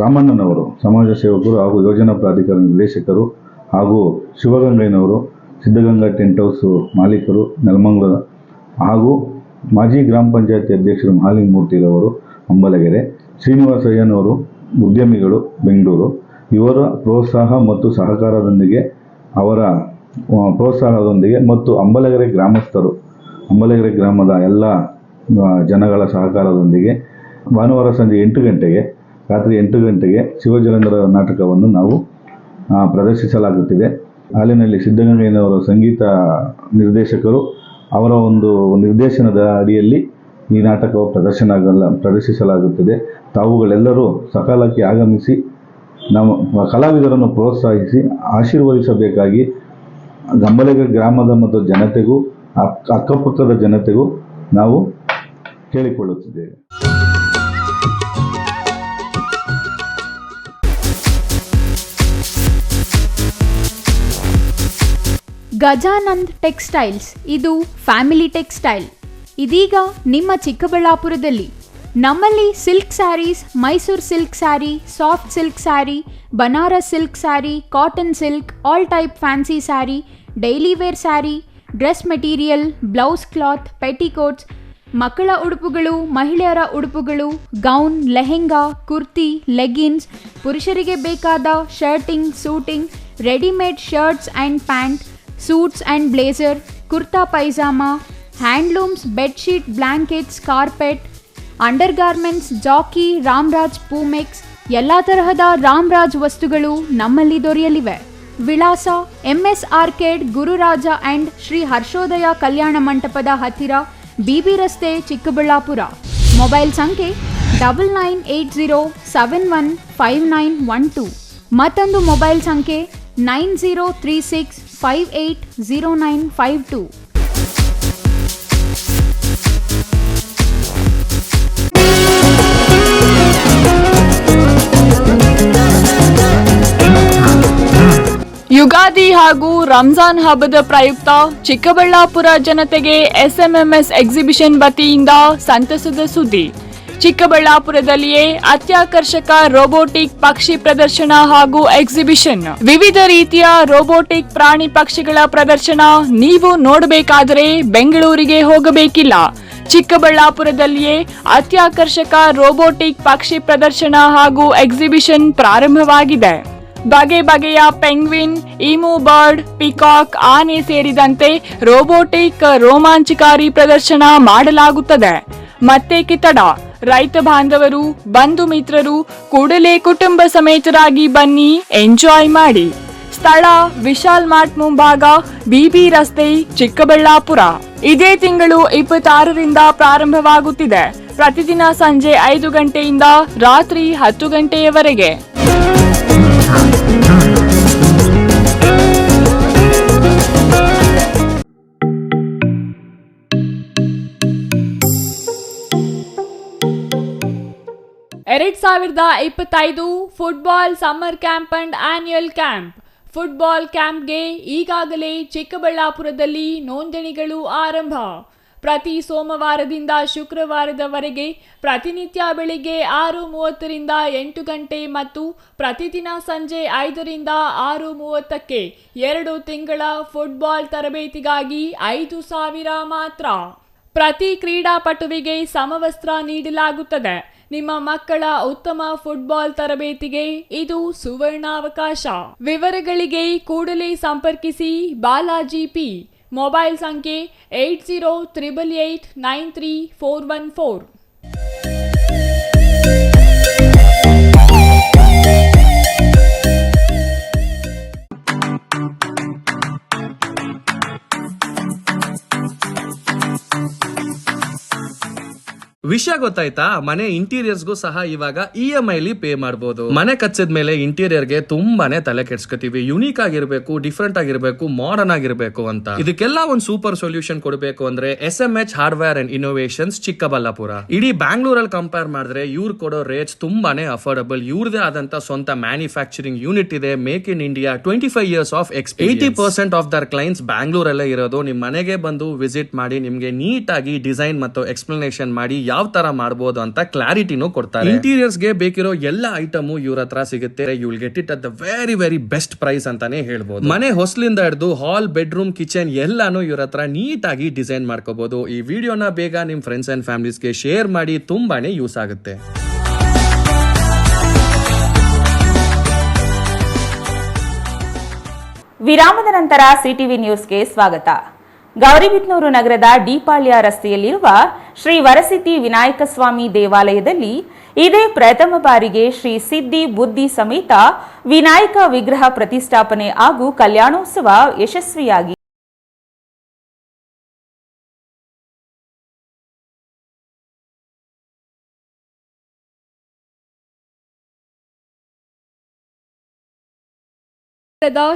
ರಾಮಣ್ಣನವರು ಸಮಾಜ ಸೇವಕರು ಹಾಗೂ ಯೋಜನಾ ಪ್ರಾಧಿಕಾರ ನಿರ್ದೇಶಕರು ಹಾಗೂ ಶಿವಗಂಗಯ್ಯನವರು ಸಿದ್ಧಗಂಗಾ ಟೆಂಟ್ ಹೌಸ್ ಮಾಲೀಕರು ನೆಲಮಂಗಲ ಹಾಗೂ ಮಾಜಿ ಗ್ರಾಮ ಪಂಚಾಯತಿ ಅಧ್ಯಕ್ಷರು ಮಹಾಲಿಂಗಮೂರ್ತಿರವರು ಅಂಬಲಗೆರೆ, ಶ್ರೀನಿವಾಸಯ್ಯನವರು ಉದ್ಯಮಿಗಳು ಬೆಂಗಳೂರು, ಇವರ ಪ್ರೋತ್ಸಾಹ ಮತ್ತು ಸಹಕಾರದೊಂದಿಗೆ ಮತ್ತು ಅಂಬಲಗೆರೆ ಗ್ರಾಮಸ್ಥರು, ಅಂಬಲಗೆರೆ ಗ್ರಾಮದ ಎಲ್ಲ ಜನಗಳ ಸಹಕಾರದೊಂದಿಗೆ ಭಾನುವಾರ ಸಂಜೆ 8 ಗಂಟೆಗೆ ರಾತ್ರಿ 8 ಗಂಟೆಗೆ ಶಿವಜಲೇಂದ್ರ ನಾಟಕವನ್ನು ನಾವು ಪ್ರದರ್ಶಿಸಲಾಗುತ್ತಿದೆ. ಹಾಲಿನಲ್ಲಿ ಸಿದ್ಧಗಂಗಯ್ಯನವರ ಸಂಗೀತ ನಿರ್ದೇಶಕರು ಅವರ ಒಂದು ನಿರ್ದೇಶನದ ಅಡಿಯಲ್ಲಿ ಈ ನಾಟಕವು ಪ್ರದರ್ಶಿಸಲಾಗುತ್ತದೆ. ತಾವುಗಳೆಲ್ಲರೂ ಸಕಾಲಕ್ಕೆ ಆಗಮಿಸಿ ನಮ್ಮ ಕಲಾವಿದರನ್ನು ಪ್ರೋತ್ಸಾಹಿಸಿ ಆಶೀರ್ವದಿಸಬೇಕಾಗಿ ಅಂಬಲಗೆರೆ ಗ್ರಾಮದ ಮತ್ತು ಜನತೆಗೂ ಅಕ್ಕಪಕ್ಕದ ಜನತೆಗೂ ನಾವು ಕೇಳಿಕೊಳ್ಳುತ್ತಿದ್ದೇವೆ. ಗಜಾನಂದ್ ಟೆಕ್ಸ್ಟೈಲ್ಸ್, ಇದು ಫ್ಯಾಮಿಲಿ ಟೆಕ್ಸ್ಟೈಲ್. ಇದೀಗ ನಿಮ್ಮ ಚಿಕ್ಕಬಳ್ಳಾಪುರದಲ್ಲಿ. ನಮ್ಮಲ್ಲಿ silk saris, Mysore silk sari, soft silk sari, Banaras silk sari, cotton silk, all type fancy sari, daily wear sari, dress material, blouse cloth, petticoats, ಮಕ್ಕಳ ಉಡುಪುಗಳು, ಮಹಿಳೆಯರ ಉಡುಪುಗಳು, ಗೌನ್, ಲೆಹೆಂಗಾ, ಕುರ್ತಿ, ಲೆಗಿನ್ಸ್, ಪುರುಷರಿಗೆ ಬೇಕಾದ shirting, suiting, readymade shirts and pant, suits and blazer, kurta pyjama, handlooms, bedsheet, blankets, carpet, undergarments, Jockey, Ramraj, Poomex, ಎಲ್ಲ ತರಹದ ರಾಮ್ರಾಜ್ ವಸ್ತುಗಳು ನಮ್ಮಲ್ಲಿ ದೊರೆಯಲಿವೆ. ವಿಳಾಸ: MS arcade, Gururaja and Shri Harshodaya ಕಲ್ಯಾಣ ಮಂಟಪದ ಹತ್ತಿರ, BB ರಸ್ತೆ, ಚಿಕ್ಕಬಳ್ಳಾಪುರ. ಮೊಬೈಲ್ ಸಂಖ್ಯೆ 9980715912. ಮತ್ತೊಂದು ಮೊಬೈಲ್ ಸಂಖ್ಯೆ 9036580952. ಯುಗಾದಿ ಹಾಗೂ ರಂಜಾನ್ ಹಬ್ಬದ ಪ್ರಯುಕ್ತ ಚಿಕ್ಕಬಳ್ಳಾಪುರ ಜನತೆಗೆ SMMS ಎಕ್ಸಿಬಿಷನ್ ವತಿಯಿಂದ ಸಂತಸದ ಸುದ್ದಿ. ಚಿಕ್ಕಬಳ್ಳಾಪುರದಲ್ಲಿಯೇ ಅತ್ಯಾಕರ್ಷಕ ರೋಬೋಟಿಕ್ ಪಕ್ಷಿ ಪ್ರದರ್ಶನ ಹಾಗೂ ಎಕ್ಸಿಬಿಷನ್. ವಿವಿಧ ರೀತಿಯ ರೋಬೋಟಿಕ್ ಪ್ರಾಣಿ ಪಕ್ಷಿಗಳ ಪ್ರದರ್ಶನ ನೀವು ನೋಡಬೇಕಾದರೆ ಬೆಂಗಳೂರಿಗೆ ಹೋಗಬೇಕಿಲ್ಲ. ಚಿಕ್ಕಬಳ್ಳಾಪುರದಲ್ಲಿಯೇ ಅತ್ಯಾಕರ್ಷಕ ರೋಬೋಟಿಕ್ ಪಕ್ಷಿ ಪ್ರದರ್ಶನ ಹಾಗೂ ಎಕ್ಸಿಬಿಷನ್ ಪ್ರಾರಂಭವಾಗಿದೆ. ಬಗೆ ಬಗೆಯ ಪೆಂಗ್ವಿನ್, ಈಮು ಬರ್ಡ್, ಪಿಕಾಕ್, ಆನೆ ಸೇರಿದಂತೆ ರೋಬೋಟಿಕ್ ರೋಮಾಂಚಕಾರಿ ಪ್ರದರ್ಶನ ಮಾಡಲಾಗುತ್ತದೆ. ಮತ್ತೆ ಕಿತ್ತಡ, ರೈತ ಬಾಂಧವರು, ಬಂಧು ಮಿತ್ರರು ಕೂಡಲೇ ಕುಟುಂಬ ಸಮೇತರಾಗಿ ಬನ್ನಿ, ಎಂಜಾಯ್ ಮಾಡಿ. ಸ್ಥಳ: ವಿಶಾಲ್ ಮಾರ್ಟ್ ಮುಂಭಾಗ, BB ರಸ್ತೆ, ಚಿಕ್ಕಬಳ್ಳಾಪುರ. ಇದೇ ತಿಂಗಳು 26ರಿಂದ ಪ್ರಾರಂಭವಾಗುತ್ತಿದೆ. ಪ್ರತಿದಿನ ಸಂಜೆ 5 ಗಂಟೆಯಿಂದ ರಾತ್ರಿ 10 ಗಂಟೆಯವರೆಗೆ. ಎರಡ್ 2025 football summer camp and annual camp. Football ಕ್ಯಾಂಪ್ಗೆ ಈಗಾಗಲೇ ಚಿಕ್ಕಬಳ್ಳಾಪುರದಲ್ಲಿ ನೋಂದಣಿಗಳು ಆರಂಭ. ಪ್ರತಿ ಸೋಮವಾರದಿಂದ ಶುಕ್ರವಾರದವರೆಗೆ ಪ್ರತಿನಿತ್ಯ ಬೆಳಿಗ್ಗೆ 6:30ರಿಂದ 8 ಗಂಟೆ ಮತ್ತು ಪ್ರತಿದಿನ ಸಂಜೆ 5ರಿಂದ 6:30ಕ್ಕೆ 2 ತಿಂಗಳ ಫುಟ್ಬಾಲ್ ತರಬೇತಿಗಾಗಿ 5,000 ಮಾತ್ರ. ಪ್ರತಿ ಕ್ರೀಡಾಪಟುವಿಗೆ ಸಮವಸ್ತ್ರ ನೀಡಲಾಗುತ್ತದೆ. ನಿಮ್ಮ ಮಕ್ಕಳ ಉತ್ತಮ ಫುಟ್ಬಾಲ್ ತರಬೇತಿಗೆ ಇದು ಸುವರ್ಣಾವಕಾಶ. ವಿವರಗಳಿಗೆ ಕೂಡಲೇ ಸಂಪರ್ಕಿಸಿ ಬಾಲಾಜಿ P. ಮೊಬೈಲ್ ಸಂಖ್ಯೆ 8088893414. ವಿಷಯ ಗೊತ್ತಾಯ್ತಾ? ಮನೆ ಇಂಟೀರಿಯರ್ಸ್ಗೂ ಸಹ ಇವಾಗ EMI ಲಿ ಪೇ ಮಾಡಬಹುದು. ಮನೆ ಕಚ್ಚಿದ ಮೇಲೆ ಇಂಟೀರಿಯರ್ಗೆ ತುಂಬಾನೇ ತಲೆ ಕೆಡ್ಸ್ಕೊತೀವಿ. ಯುನೀಕ್ ಆಗಿರ್ಬೇಕು, ಡಿಫ್ರೆಂಟ್ ಆಗಿರ್ಬೇಕು, ಮಾಡರ್ನ್ ಆಗಿರ್ಬೇಕು ಅಂತ. ಇದಕ್ಕೆಲ್ಲ ಒಂದು ಸೂಪರ್ ಸೊಲ್ಯೂಷನ್ ಕೊಡಬೇಕು ಅಂದ್ರೆ SMH hardware and innovations Chikkaballapura. ಇಡೀ ಬ್ಯಾಂಗ್ಳೂರಲ್ಲಿ ಕಂಪೇರ್ ಮಾಡಿದ್ರೆ ಇವ್ರು ಕೊಡೋ ರೇಟ್ಸ್ ತುಂಬಾನೇ ಅಫೋರ್ಡಬಲ್. ಇವ್ರದೇ ಆದಂತ ಸ್ವಂತ ಮ್ಯಾನುಫ್ಯಾಕ್ಚರಿಂಗ್ ಯೂನಿಟ್ ಇದೆ. Make in India 25 years of experience. 80% of their clients ಬ್ಯಾಂಗ್ಳೂರಲ್ಲೇ ಇರೋದು. ನಿಮ್ ಮನೆಗೆ ಬಂದು ವಿಸಿಟ್ ಮಾಡಿ ನಿಮ್ಗೆ ನೀಟ್ ಆಗಿ ಡಿಸೈನ್ ಮತ್ತು ಎಕ್ಸ್ಪ್ಲನೇಷನ್ ಮಾಡಿ ಯಾವ ತರ ಮಾಡಬಹುದು ಅಂತ ಕ್ಲಾರಿಟಿನೂ ಕೊಡ್ತಾರೆ. ಇಂಟೀರಿಯರ್ಸ್ ಗೆ ಬೇಕಿರೋ ಎಲ್ಲ ಐಟಮ್ ಇವ್ರ ಹತ್ರ ಸಿಗುತ್ತೆ. You will get it at the very very best price ಅಂತಾನೆ ಹೇಳ್ಬೋದು. ಮನೆ ಹೊಸಲಿಂದ ಹಿಡಿದು ಹಾಲ್, ಬೆಡ್ರೂಮ್, ಕಿಚನ್ ಎಲ್ಲಾನು ಇವ್ರ ಹತ್ರ ನೀಟ್ ಆಗಿ ಡಿಸೈನ್ ಮಾಡ್ಕೋಬಹುದು. ಈ ವಿಡಿಯೋನ ಬೇಗ ನಿಮ್ ಫ್ರೆಂಡ್ಸ್ ಅಂಡ್ ಫ್ಯಾಮಿಲೀಸ್ಗೆ ಶೇರ್ ಮಾಡಿ, ತುಂಬಾನೇ ಯೂಸ್ ಆಗುತ್ತೆ. ವಿರಾಮದ ನಂತರ ಸಿಟಿವಿ ನ್ಯೂಸ್ಗೆ ಸ್ವಾಗತ. ಗೌರಿಬಿದನೂರು ನಗರದ ಡಿಪಾಳ್ಯ ರಸ್ತೆಯಲ್ಲಿರುವ ಶ್ರೀ ವರಸಿದ್ಧಿ ವಿನಾಯಕ ಸ್ವಾಮಿ ದೇವಾಲಯದಲ್ಲಿ ಇದೇ ಪ್ರಥಮ ಬಾರಿಗೆ ಶ್ರೀ ಸಿದ್ಧಿ ಬುದ್ಧಿ ಸಮೇತ ವಿನಾಯಕ ವಿಗ್ರಹ ಪ್ರತಿಷ್ಠಾಪನೆ ಹಾಗೂ ಕಲ್ಯಾಣೋತ್ಸವ ಯಶಸ್ವಿಯಾಗಿ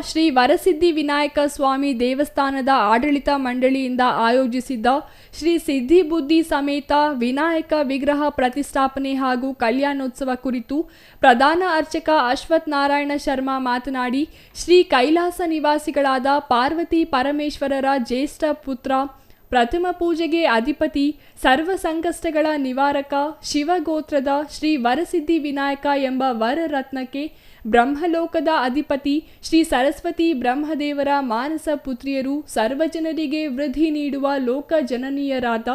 ಶ್ರೀ ವರಸಿದ್ಧಿ ವಿನಾಯಕ ಸ್ವಾಮಿ ದೇವಸ್ಥಾನದ ಆಡಳಿತ ಮಂಡಳಿಯಿಂದ ಆಯೋಜಿಸಿದ್ದ ಶ್ರೀ ಸಿದ್ಧಿ ಬುದ್ಧಿ ಸಮೇತ ವಿನಾಯಕ ವಿಗ್ರಹ ಪ್ರತಿಷ್ಠಾಪನೆ ಹಾಗೂ ಕಲ್ಯಾಣೋತ್ಸವ ಕುರಿತು ಪ್ರಧಾನ ಅರ್ಚಕ ಅಶ್ವಥ್ ನಾರಾಯಣ ಶರ್ಮಾ ಮಾತನಾಡಿ, ಶ್ರೀ ಕೈಲಾಸ ನಿವಾಸಿಗಳಾದ ಪಾರ್ವತಿ ಪರಮೇಶ್ವರರ ಜ್ಯೇಷ್ಠ ಪುತ್ರ, ಪ್ರಥಮ ಪೂಜೆಗೆ ಅಧಿಪತಿ, ಸರ್ವ ಸಂಕಷ್ಟಗಳ ನಿವಾರಕ, ಶಿವಗೋತ್ರದ ಶ್ರೀ ವರಸಿದ್ಧಿ ವಿನಾಯಕ ಎಂಬ ವರರತ್ನಕ್ಕೆ ಬ್ರಹ್ಮಲೋಕದ ಅಧಿಪತಿ ಶ್ರೀ ಸರಸ್ವತಿ ಬ್ರಹ್ಮದೇವರ ಮಾನಸ ಪುತ್ರಿಯರು ಸರ್ವಜನರಿಗೆ ವೃದ್ಧಿ ನೀಡುವ ಲೋಕ ಜನನೀಯರಾದ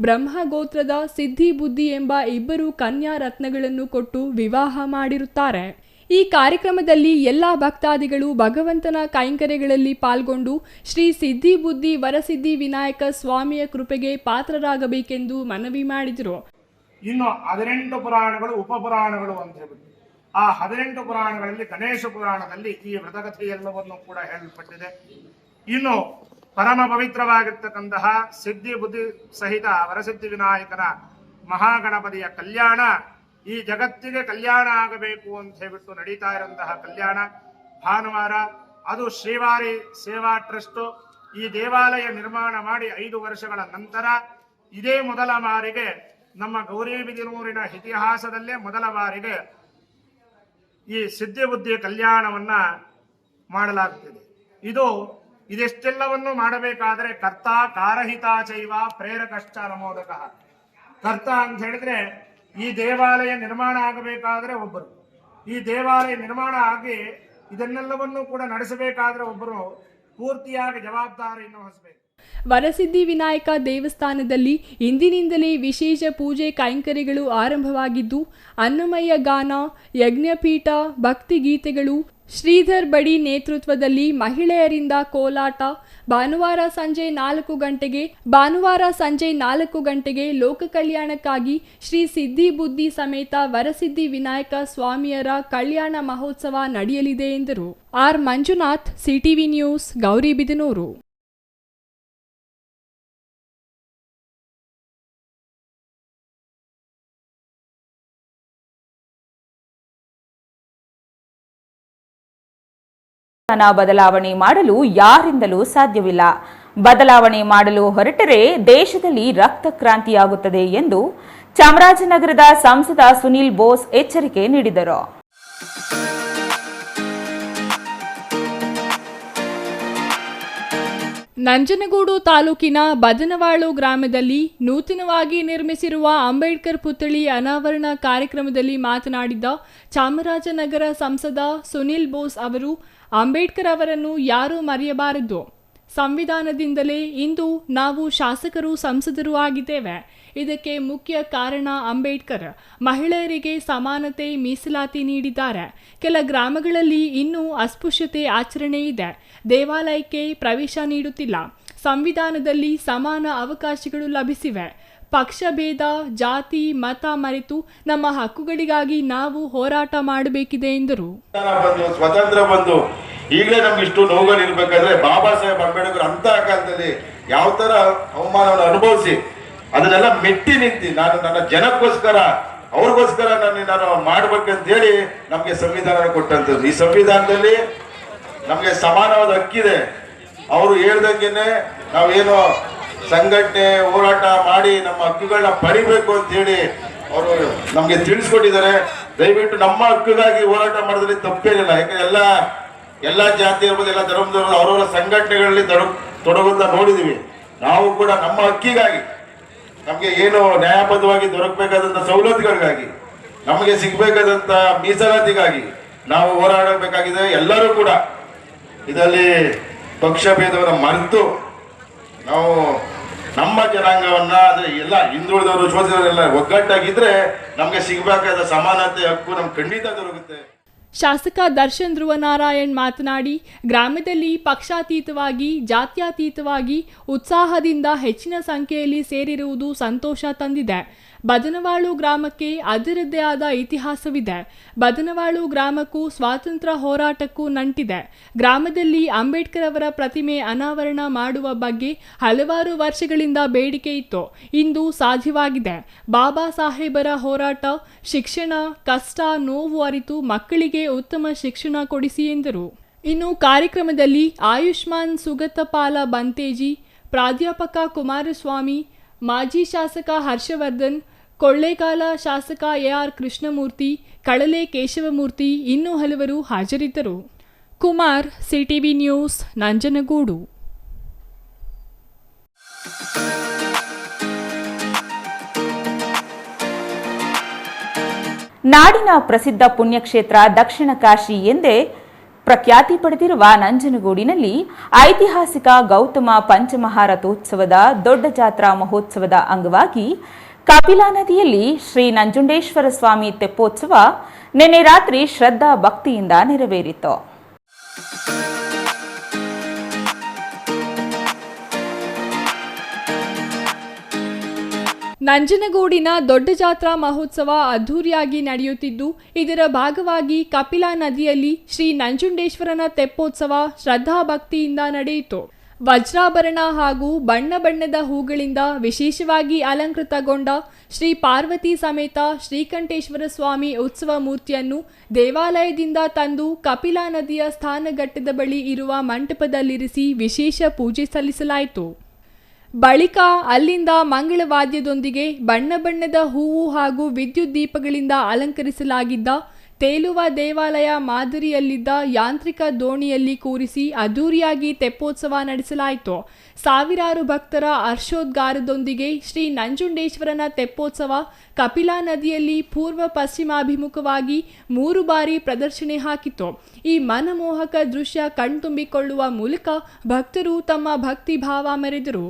ಬ್ರಹ್ಮಗೋತ್ರದ ಸಿದ್ಧಿ ಬುದ್ಧಿ ಎಂಬ ಇಬ್ಬರು ಕನ್ಯಾ ರತ್ನಗಳನ್ನು ಕೊಟ್ಟು ವಿವಾಹ ಮಾಡಿರುತ್ತಾರೆ. ಈ ಕಾರ್ಯಕ್ರಮದಲ್ಲಿ ಎಲ್ಲ ಭಕ್ತಾದಿಗಳು ಭಗವಂತನ ಕೈಂಕರ್ಯಗಳಲ್ಲಿ ಪಾಲ್ಗೊಂಡು ಶ್ರೀ ಸಿದ್ಧಿ ಬುದ್ಧಿ ವರಸಿದ್ಧಿ ವಿನಾಯಕ ಸ್ವಾಮಿಯ ಕೃಪೆಗೆ ಪಾತ್ರರಾಗಬೇಕೆಂದು ಮನವಿ ಮಾಡಿದರು. ಇನ್ನು 18 ಪುರಾಣಗಳು ಉಪಪುರಾಣಗಳು ಅಂತ ಹೇಳ್ಬಿಟ್ಟು ಆ 18 ಪುರಾಣಗಳಲ್ಲಿ ಗಣೇಶ ಪುರಾಣದಲ್ಲಿ ಈ ವ್ರತಕಥೆ ಎಲ್ಲವನ್ನು ಕೂಡ ಹೇಳಲ್ಪಟ್ಟಿದೆ. ಇನ್ನು ಪರಮ ಪವಿತ್ರವಾಗಿರ್ತಕ್ಕಂತಹ ಸಿದ್ಧಿ ಬುದ್ಧಿ ಸಹಿತ ವರಸಿದ್ಧಿ ವಿನಾಯಕನ ಮಹಾಗಣಪತಿಯ ಕಲ್ಯಾಣ, ಈ ಜಗತ್ತಿಗೆ ಕಲ್ಯಾಣ ಆಗಬೇಕು ಅಂತ ಹೇಳ್ಬಿಟ್ಟು ನಡೀತಾ ಇರುವಂತಹ ಕಲ್ಯಾಣ ಭಾನುವಾರ, ಅದು ಶ್ರೀವಾರಿ ಸೇವಾ ಟ್ರಸ್ಟ್ ಈ ದೇವಾಲಯ ನಿರ್ಮಾಣ ಮಾಡಿ 5 ವರ್ಷಗಳ ನಂತರ ಇದೇ ಮೊದಲ ಬಾರಿಗೆ ನಮ್ಮ ಗೌರಿಬಿದನೂರಿನ ಇತಿಹಾಸದಲ್ಲೇ ಮೊದಲ ಬಾರಿಗೆ ಈ ಸಿದ್ಧಿ ಬುದ್ಧಿ ಕಲ್ಯಾಣವನ್ನ ಮಾಡಲಾಗುತ್ತಿದೆ. ಇದೆಷ್ಟೆಲ್ಲವನ್ನು ಮಾಡಬೇಕಾದ್ರೆ ಕರ್ತ ಕಾರಹಿತ ಚೈವ ಪ್ರೇರಕಶ್ಚ ನಮೋದಕ. ಕರ್ತ ಅಂತ ಹೇಳಿದ್ರೆ ಈ ದೇವಾಲಯ ನಿರ್ಮಾಣ ಆಗಬೇಕಾದ್ರೆ ಒಬ್ಬರು, ಈ ದೇವಾಲಯ ನಿರ್ಮಾಣ ಆಗಿ ಇದನ್ನೆಲ್ಲವನ್ನು ಕೂಡ ನಡೆಸಬೇಕಾದ್ರೆ ಒಬ್ಬರು ಪೂರ್ತಿಯಾಗಿ ಜವಾಬ್ದಾರಿಯನ್ನು ವಹಿಸಬೇಕು. ವರಸಿದ್ಧಿ ವಿನಾಯಕ ದೇವಸ್ಥಾನದಲ್ಲಿ ಇಂದಿನಿಂದಲೇ ವಿಶೇಷ ಪೂಜೆ ಕೈಂಕರ್ಯಗಳು ಆರಂಭವಾಗಿದ್ದು, ಅನ್ನಮಯ್ಯ ಗಾನ, ಯಜ್ಞಪೀಠ, ಭಕ್ತಿ ಗೀತೆಗಳು, ಶ್ರೀಧರ್ ಬಡಿ ನೇತೃತ್ವದಲ್ಲಿ ಮಹಿಳೆಯರಿಂದ ಕೋಲಾಟ, ಭಾನುವಾರ ಸಂಜೆ 4 ಗಂಟೆಗೆ ಲೋಕ ಕಲ್ಯಾಣಕ್ಕಾಗಿ ಶ್ರೀ ಸಿದ್ಧಿ ಬುದ್ಧಿ ಸಮೇತ ವರಸಿದ್ಧಿ ವಿನಾಯಕ ಸ್ವಾಮಿಯರ ಕಲ್ಯಾಣ ಮಹೋತ್ಸವ ನಡೆಯಲಿದೆ ಎಂದರು. R Manjunath, CTV news, Gauribidanur. ಬದಲಾವಣೆ ಮಾಡಲು ಯಾರಿಂದಲೂ ಸಾಧ್ಯವಿಲ್ಲ. ಬದಲಾವಣೆ ಮಾಡಲು ಹೊರಟರೆ ದೇಶದಲ್ಲಿ ರಕ್ತ ಕ್ರಾಂತಿಯಾಗುತ್ತದೆ ಎಂದು ಚಾಮರಾಜನಗರದ ಸಂಸದ ಸುನಿಲ್ ಬೋಸ್ ಎಚ್ಚರಿಕೆ ನೀಡಿದರು. ನಂಜನಗೂಡು ತಾಲೂಕಿನ ಬದನವಾಳು ಗ್ರಾಮದಲ್ಲಿ ನೂತನವಾಗಿ ನಿರ್ಮಿಸಿರುವ ಅಂಬೇಡ್ಕರ್ ಪುತ್ಥಳಿ ಅನಾವರಣ ಕಾರ್ಯಕ್ರಮದಲ್ಲಿ ಮಾತನಾಡಿದ ಚಾಮರಾಜನಗರ ಸಂಸದ ಸುನಿಲ್ ಬೋಸ್ ಅವರು, ಅಂಬೇಡ್ಕರ್ ಅವರನ್ನು ಯಾರೂ ಮರೆಯಬಾರದು. ಸಂವಿಧಾನದಿಂದಲೇ ಇಂದು ನಾವು ಶಾಸಕರು, ಸಂಸದರು ಆಗಿದ್ದೇವೆ. ಇದಕ್ಕೆ ಮುಖ್ಯ ಕಾರಣ ಅಂಬೇಡ್ಕರ್. ಮಹಿಳೆಯರಿಗೆ ಸಮಾನತೆ, ಮೀಸಲಾತಿ ನೀಡಿದ್ದಾರೆ. ಕೆಲ ಗ್ರಾಮಗಳಲ್ಲಿ ಇನ್ನೂ ಅಸ್ಪೃಶ್ಯತೆ ಆಚರಣೆ ಇದೆ. ದೇವಾಲಯಕ್ಕೆ ಪ್ರವೇಶ ನೀಡುತ್ತಿಲ್ಲ. ಸಂವಿಧಾನದಲ್ಲಿ ಸಮಾನ ಅವಕಾಶಗಳು ಲಭಿಸಿವೆ. ಪಕ್ಷ ಭೇದ, ಜಾತಿ, ಮತ ಮರೆತು ನಮ್ಮ ಹಕ್ಕುಗಳಿಗಾಗಿ ನಾವು ಹೋರಾಟ ಮಾಡಬೇಕಿದೆ ಎಂದರು. ಸ್ವತಂತ್ರ ಬಂದು ಈಗಲೇ ನಮ್ಗೆ ಇಷ್ಟು ನೋವುಗಳು ಇರ್ಬೇಕಾದ್ರೆ ಬಾಬಾ ಸಾಹೇಬ್ ಅಂಬೇಡ್ಕರ್ ಅಂತ ಕಾಲದಲ್ಲಿ ಯಾವ ತರ ಅವಮಾನವನ್ನು ಅನುಭವಿಸಿ ಅದನ್ನೆಲ್ಲ ಮೆಟ್ಟಿ ನಿಂತು ನಾನು ನನ್ನ ಜನಕ್ಕೋಸ್ಕರ ಅವ್ರಿಗೋಸ್ಕರ ನಾನು ಮಾಡ್ಬೇಕಂತ ಹೇಳಿ ನಮ್ಗೆ ಸಂವಿಧಾನ ಕೊಟ್ಟಂಥದ್ದು. ಈ ಸಂವಿಧಾನದಲ್ಲಿ ನಮ್ಗೆ ಸಮಾನವಾದ ಹಕ್ಕಿದೆ. ಅವರು ಹೇಳ್ದಂಗೆನೆ ನಾವೇನೋ ಸಂಘಟನೆ ಹೋರಾಟ ಮಾಡಿ ನಮ್ಮ ಹಕ್ಕುಗಳನ್ನ ಪಡಿಬೇಕು ಅಂತ ಹೇಳಿ ಅವರು ನಮ್ಗೆ ತಿಳಿಸ್ಕೊಟ್ಟಿದ್ದಾರೆ. ದಯವಿಟ್ಟು ನಮ್ಮ ಹಕ್ಕುಗಾಗಿ ಹೋರಾಟ ಮಾಡೋದ್ರಲ್ಲಿ ತಪ್ಪೇನಿಲ್ಲ. ಯಾಕಂದ್ರೆ ಎಲ್ಲ ಜಾತಿ ಇರ್ಬೋದು, ಎಲ್ಲ ಧರ್ಮದವರು ಅವರವರ ಸಂಘಟನೆಗಳಲ್ಲಿ ತೊಡಗೋದನ್ನ ನೋಡಿದೀವಿ. ನಾವು ಕೂಡ ನಮ್ಮ ಹಕ್ಕಿಗಾಗಿ, ನಮ್ಗೆ ಏನು ನ್ಯಾಯಬದ್ಧವಾಗಿ ದೊರಕಬೇಕಾದಂತ ಸವಲತ್ತುಗಳಿಗಾಗಿ, ನಮಗೆ ಸಿಗ್ಬೇಕಾದಂತ ಮೀಸಲಾತಿಗಾಗಿ ನಾವು ಹೋರಾಡಬೇಕಾಗಿದೆ. ಎಲ್ಲರೂ ಕೂಡ ಇದರಲ್ಲಿ ಪಕ್ಷ ಭೇದವನ್ನು ಮರೆತು ನಾವು ನಮ್ಮ ಜನಾಂಗವನ್ನ ಎಲ್ಲ ಹಿಂದುಳಿದವರು ಶೋಷಿತರೆಲ್ಲ ಒಗ್ಗಟ್ಟಾಗಿದ್ರೆ ನಮ್ಗೆ ಸಿಗಬೇಕಾದ ಸಮಾನತೆ ಹಕ್ಕು ನಮ್ಗೆ ಖಂಡಿತ ದೊರಕುತ್ತೆ. ಶಾಸಕ ದರ್ಶನ್ ಧ್ರುವನಾರಾಯಣ್ ಮಾತನಾಡಿ, ಗ್ರಾಮದಲ್ಲಿ ಪಕ್ಷಾತೀತವಾಗಿ ಜಾತ್ಯತೀತವಾಗಿ ಉತ್ಸಾಹದಿಂದ ಹೆಚ್ಚಿನ ಸಂಖ್ಯೆಯಲ್ಲಿ ಸೇರಿರುವುದು ಸಂತೋಷ ತಂದಿದೆ. ಬದನವಾಳು ಗ್ರಾಮಕ್ಕೆ ಅದರದ್ದೇ ಆದ ಇತಿಹಾಸವಿದೆ. ಬದನವಾಳು ಗ್ರಾಮಕ್ಕೂ ಸ್ವಾತಂತ್ರ್ಯ ಹೋರಾಟಕ್ಕೂ ನಂಟಿದೆ. ಗ್ರಾಮದಲ್ಲಿ ಅಂಬೇಡ್ಕರ್ ಅವರ ಪ್ರತಿಮೆ ಅನಾವರಣ ಮಾಡುವ ಬಗ್ಗೆ ಹಲವಾರು ವರ್ಷಗಳಿಂದ ಬೇಡಿಕೆ ಇತ್ತು. ಇಂದು ಸಾಧ್ಯವಾಗಿದೆ. ಬಾಬಾ ಸಾಹೇಬರ ಹೋರಾಟ, ಶಿಕ್ಷಣ, ಕಷ್ಟ, ನೋವು ಅರಿತು ಮಕ್ಕಳಿಗೆ ಉತ್ತಮ ಶಿಕ್ಷಣ ಕೊಡಿಸಿ ಎಂದರು. ಇನ್ನು ಕಾರ್ಯಕ್ರಮದಲ್ಲಿ ಆಯುಷ್ಮಾನ್ ಸುಗತಪಾಲ ಬಂತೇಜಿ, ಪ್ರಾಧ್ಯಾಪಕ ಕುಮಾರಸ್ವಾಮಿ, ಮಾಜಿ ಶಾಸಕ ಹರ್ಷವರ್ಧನ್, ಕೊಳ್ಳೇಗಾಲ ಶಾಸಕ ಎಆರ್ ಕೃಷ್ಣಮೂರ್ತಿ, ಕಳಲೆ ಕೇಶವಮೂರ್ತಿ ಇನ್ನೂ ಹಲವರು ಹಾಜರಿದ್ದರು. Kumar, CTV News, Nanjangud. ನಾಡಿನ ಪ್ರಸಿದ್ಧ ಪುಣ್ಯಕ್ಷೇತ್ರ ದಕ್ಷಿಣ ಕಾಶಿ ಎಂದೇ ಪ್ರಖ್ಯಾತಿ ಪಡೆದಿರುವ ನಂಜನಗೂಡಿನಲ್ಲಿ ಐತಿಹಾಸಿಕ ಗೌತಮ ಪಂಚಮಹಾರಥೋತ್ಸವದ ದೊಡ್ಡ ಜಾತ್ರಾ ಮಹೋತ್ಸವದ ಅಂಗವಾಗಿ ಕಪಿಲಾ ನದಿಯಲ್ಲಿ ಶ್ರೀ ನಂಜುಂಡೇಶ್ವರ ಸ್ವಾಮಿ ತೆಪ್ಪೋತ್ಸವ ನಿನ್ನೆ ರಾತ್ರಿ ಶ್ರದ್ಧಾ ಭಕ್ತಿಯಿಂದ ನೆರವೇರಿತು. ನಂಜನಗೂಡಿನ ದೊಡ್ಡ ಜಾತ್ರಾ ಮಹೋತ್ಸವ ಅದ್ಧೂರಿಯಾಗಿ ನಡೆಯುತ್ತಿದ್ದು, ಇದರ ಭಾಗವಾಗಿ ಕಪಿಲಾ ನದಿಯಲ್ಲಿ ಶ್ರೀ ನಂಜುಂಡೇಶ್ವರನ ತೆಪ್ಪೋತ್ಸವ ಶ್ರದ್ಧಾಭಕ್ತಿಯಿಂದ ನಡೆಯಿತು. ವಜ್ರಾಭರಣ ಹಾಗೂ ಬಣ್ಣ ಬಣ್ಣದ ಹೂಗಳಿಂದ ವಿಶೇಷವಾಗಿ ಅಲಂಕೃತಗೊಂಡ ಶ್ರೀ ಪಾರ್ವತಿ ಸಮೇತ ಶ್ರೀಕಂಠೇಶ್ವರ ಸ್ವಾಮಿ ಉತ್ಸವ ಮೂರ್ತಿಯನ್ನು ದೇವಾಲಯದಿಂದ ತಂದು ಕಪಿಲಾ ನದಿಯ ಸ್ಥಾನಘಟ್ಟದ ಬಳಿ ಇರುವ ಮಂಟಪದಲ್ಲಿರಿಸಿ ವಿಶೇಷ ಪೂಜೆ ಸಲ್ಲಿಸಲಾಯಿತು. ಬಳಿಕ ಅಲ್ಲಿಂದ ಮಂಗಳವಾದ್ಯದೊಂದಿಗೆ ಬಣ್ಣ ಬಣ್ಣದ ಹೂವು ಹಾಗೂ ವಿದ್ಯುತ್ ದೀಪಗಳಿಂದ ಅಲಂಕರಿಸಲಾಗಿದ್ದ ತೇಲುವ ದೇವಾಲಯ ಮಾದರಿಯಲ್ಲಿದ್ದ ಯಾಂತ್ರಿಕ ದೋಣಿಯಲ್ಲಿ ಕೂರಿಸಿ ಅದ್ದೂರಿಯಾಗಿ ತೆಪ್ಪೋತ್ಸವ ನಡೆಸಲಾಯಿತು. ಸಾವಿರಾರು ಭಕ್ತರ ಹರ್ಷೋದ್ಗಾರದೊಂದಿಗೆ ಶ್ರೀ ನಂಜುಂಡೇಶ್ವರನ ತೆಪ್ಪೋತ್ಸವ ಕಪಿಲಾ ನದಿಯಲ್ಲಿ ಪೂರ್ವ ಪಶ್ಚಿಮಾಭಿಮುಖವಾಗಿ 3 ಬಾರಿ ಪ್ರದರ್ಶನೆ ಹಾಕಿತು. ಈ ಮನಮೋಹಕ ದೃಶ್ಯ ಕಣ್ತುಂಬಿಕೊಳ್ಳುವ ಮೂಲಕ ಭಕ್ತರು ತಮ್ಮ ಭಕ್ತಿ ಭಾವ ಮೆರೆದರು.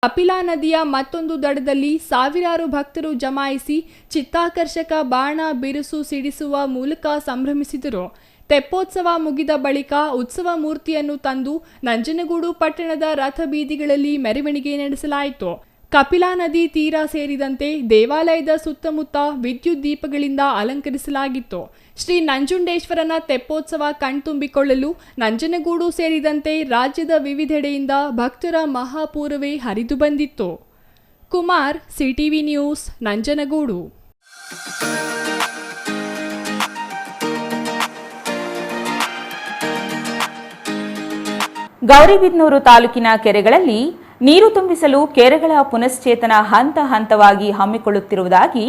ಕಪಿಲಾ ನದಿಯ ಮತ್ತೊಂದು ದಡದಲ್ಲಿ ಸಾವಿರಾರು ಭಕ್ತರು ಜಮಾಯಿಸಿ ಚಿತ್ತಾಕರ್ಷಕ ಬಾಣ ಬಿರುಸು ಸಿಡಿಸುವ ಮೂಲಕ ಸಂಭ್ರಮಿಸಿದರು. ತೆಪ್ಪೋತ್ಸವ ಮುಗಿದ ಬಳಿಕ ಉತ್ಸವ ಮೂರ್ತಿಯನ್ನು ತಂದು ನಂಜನಗೂಡು ಪಟ್ಟಣದ ರಥ ಬೀದಿಗಳಲ್ಲಿ ಮೆರವಣಿಗೆ ನಡೆಸಲಾಯಿತು. ಕಪಿಲಾ ನದಿ ತೀರ ಸೇರಿದಂತೆ ದೇವಾಲಯದ ಸುತ್ತಮುತ್ತ ವಿದ್ಯುತ್ ದೀಪಗಳಿಂದ ಅಲಂಕರಿಸಲಾಗಿತ್ತು. ಶ್ರೀ ನಂಜುಂಡೇಶ್ವರನ ತೆಪ್ಪೋತ್ಸವ ಕಣ್ತುಂಬಿಕೊಳ್ಳಲು ನಂಜನಗೂಡು ಸೇರಿದಂತೆ ರಾಜ್ಯದ ವಿವಿಧೆಡೆಯಿಂದ ಭಕ್ತರ ಮಹಾಪೂರವೇ ಹರಿದು ಬಂದಿತ್ತು. Kumar, CTV News, Nanjangud. ಗೌರಿಬಿದನೂರು ತಾಲೂಕಿನ ಕೆರೆಗಳಲ್ಲಿ ನೀರು ತುಂಬಿಸಲು ಕೆರೆಗಳ ಪುನಶ್ಚೇತನ ಹಂತ ಹಂತವಾಗಿ ಹಮ್ಮಿಕೊಳ್ಳುತ್ತಿರುವುದಾಗಿ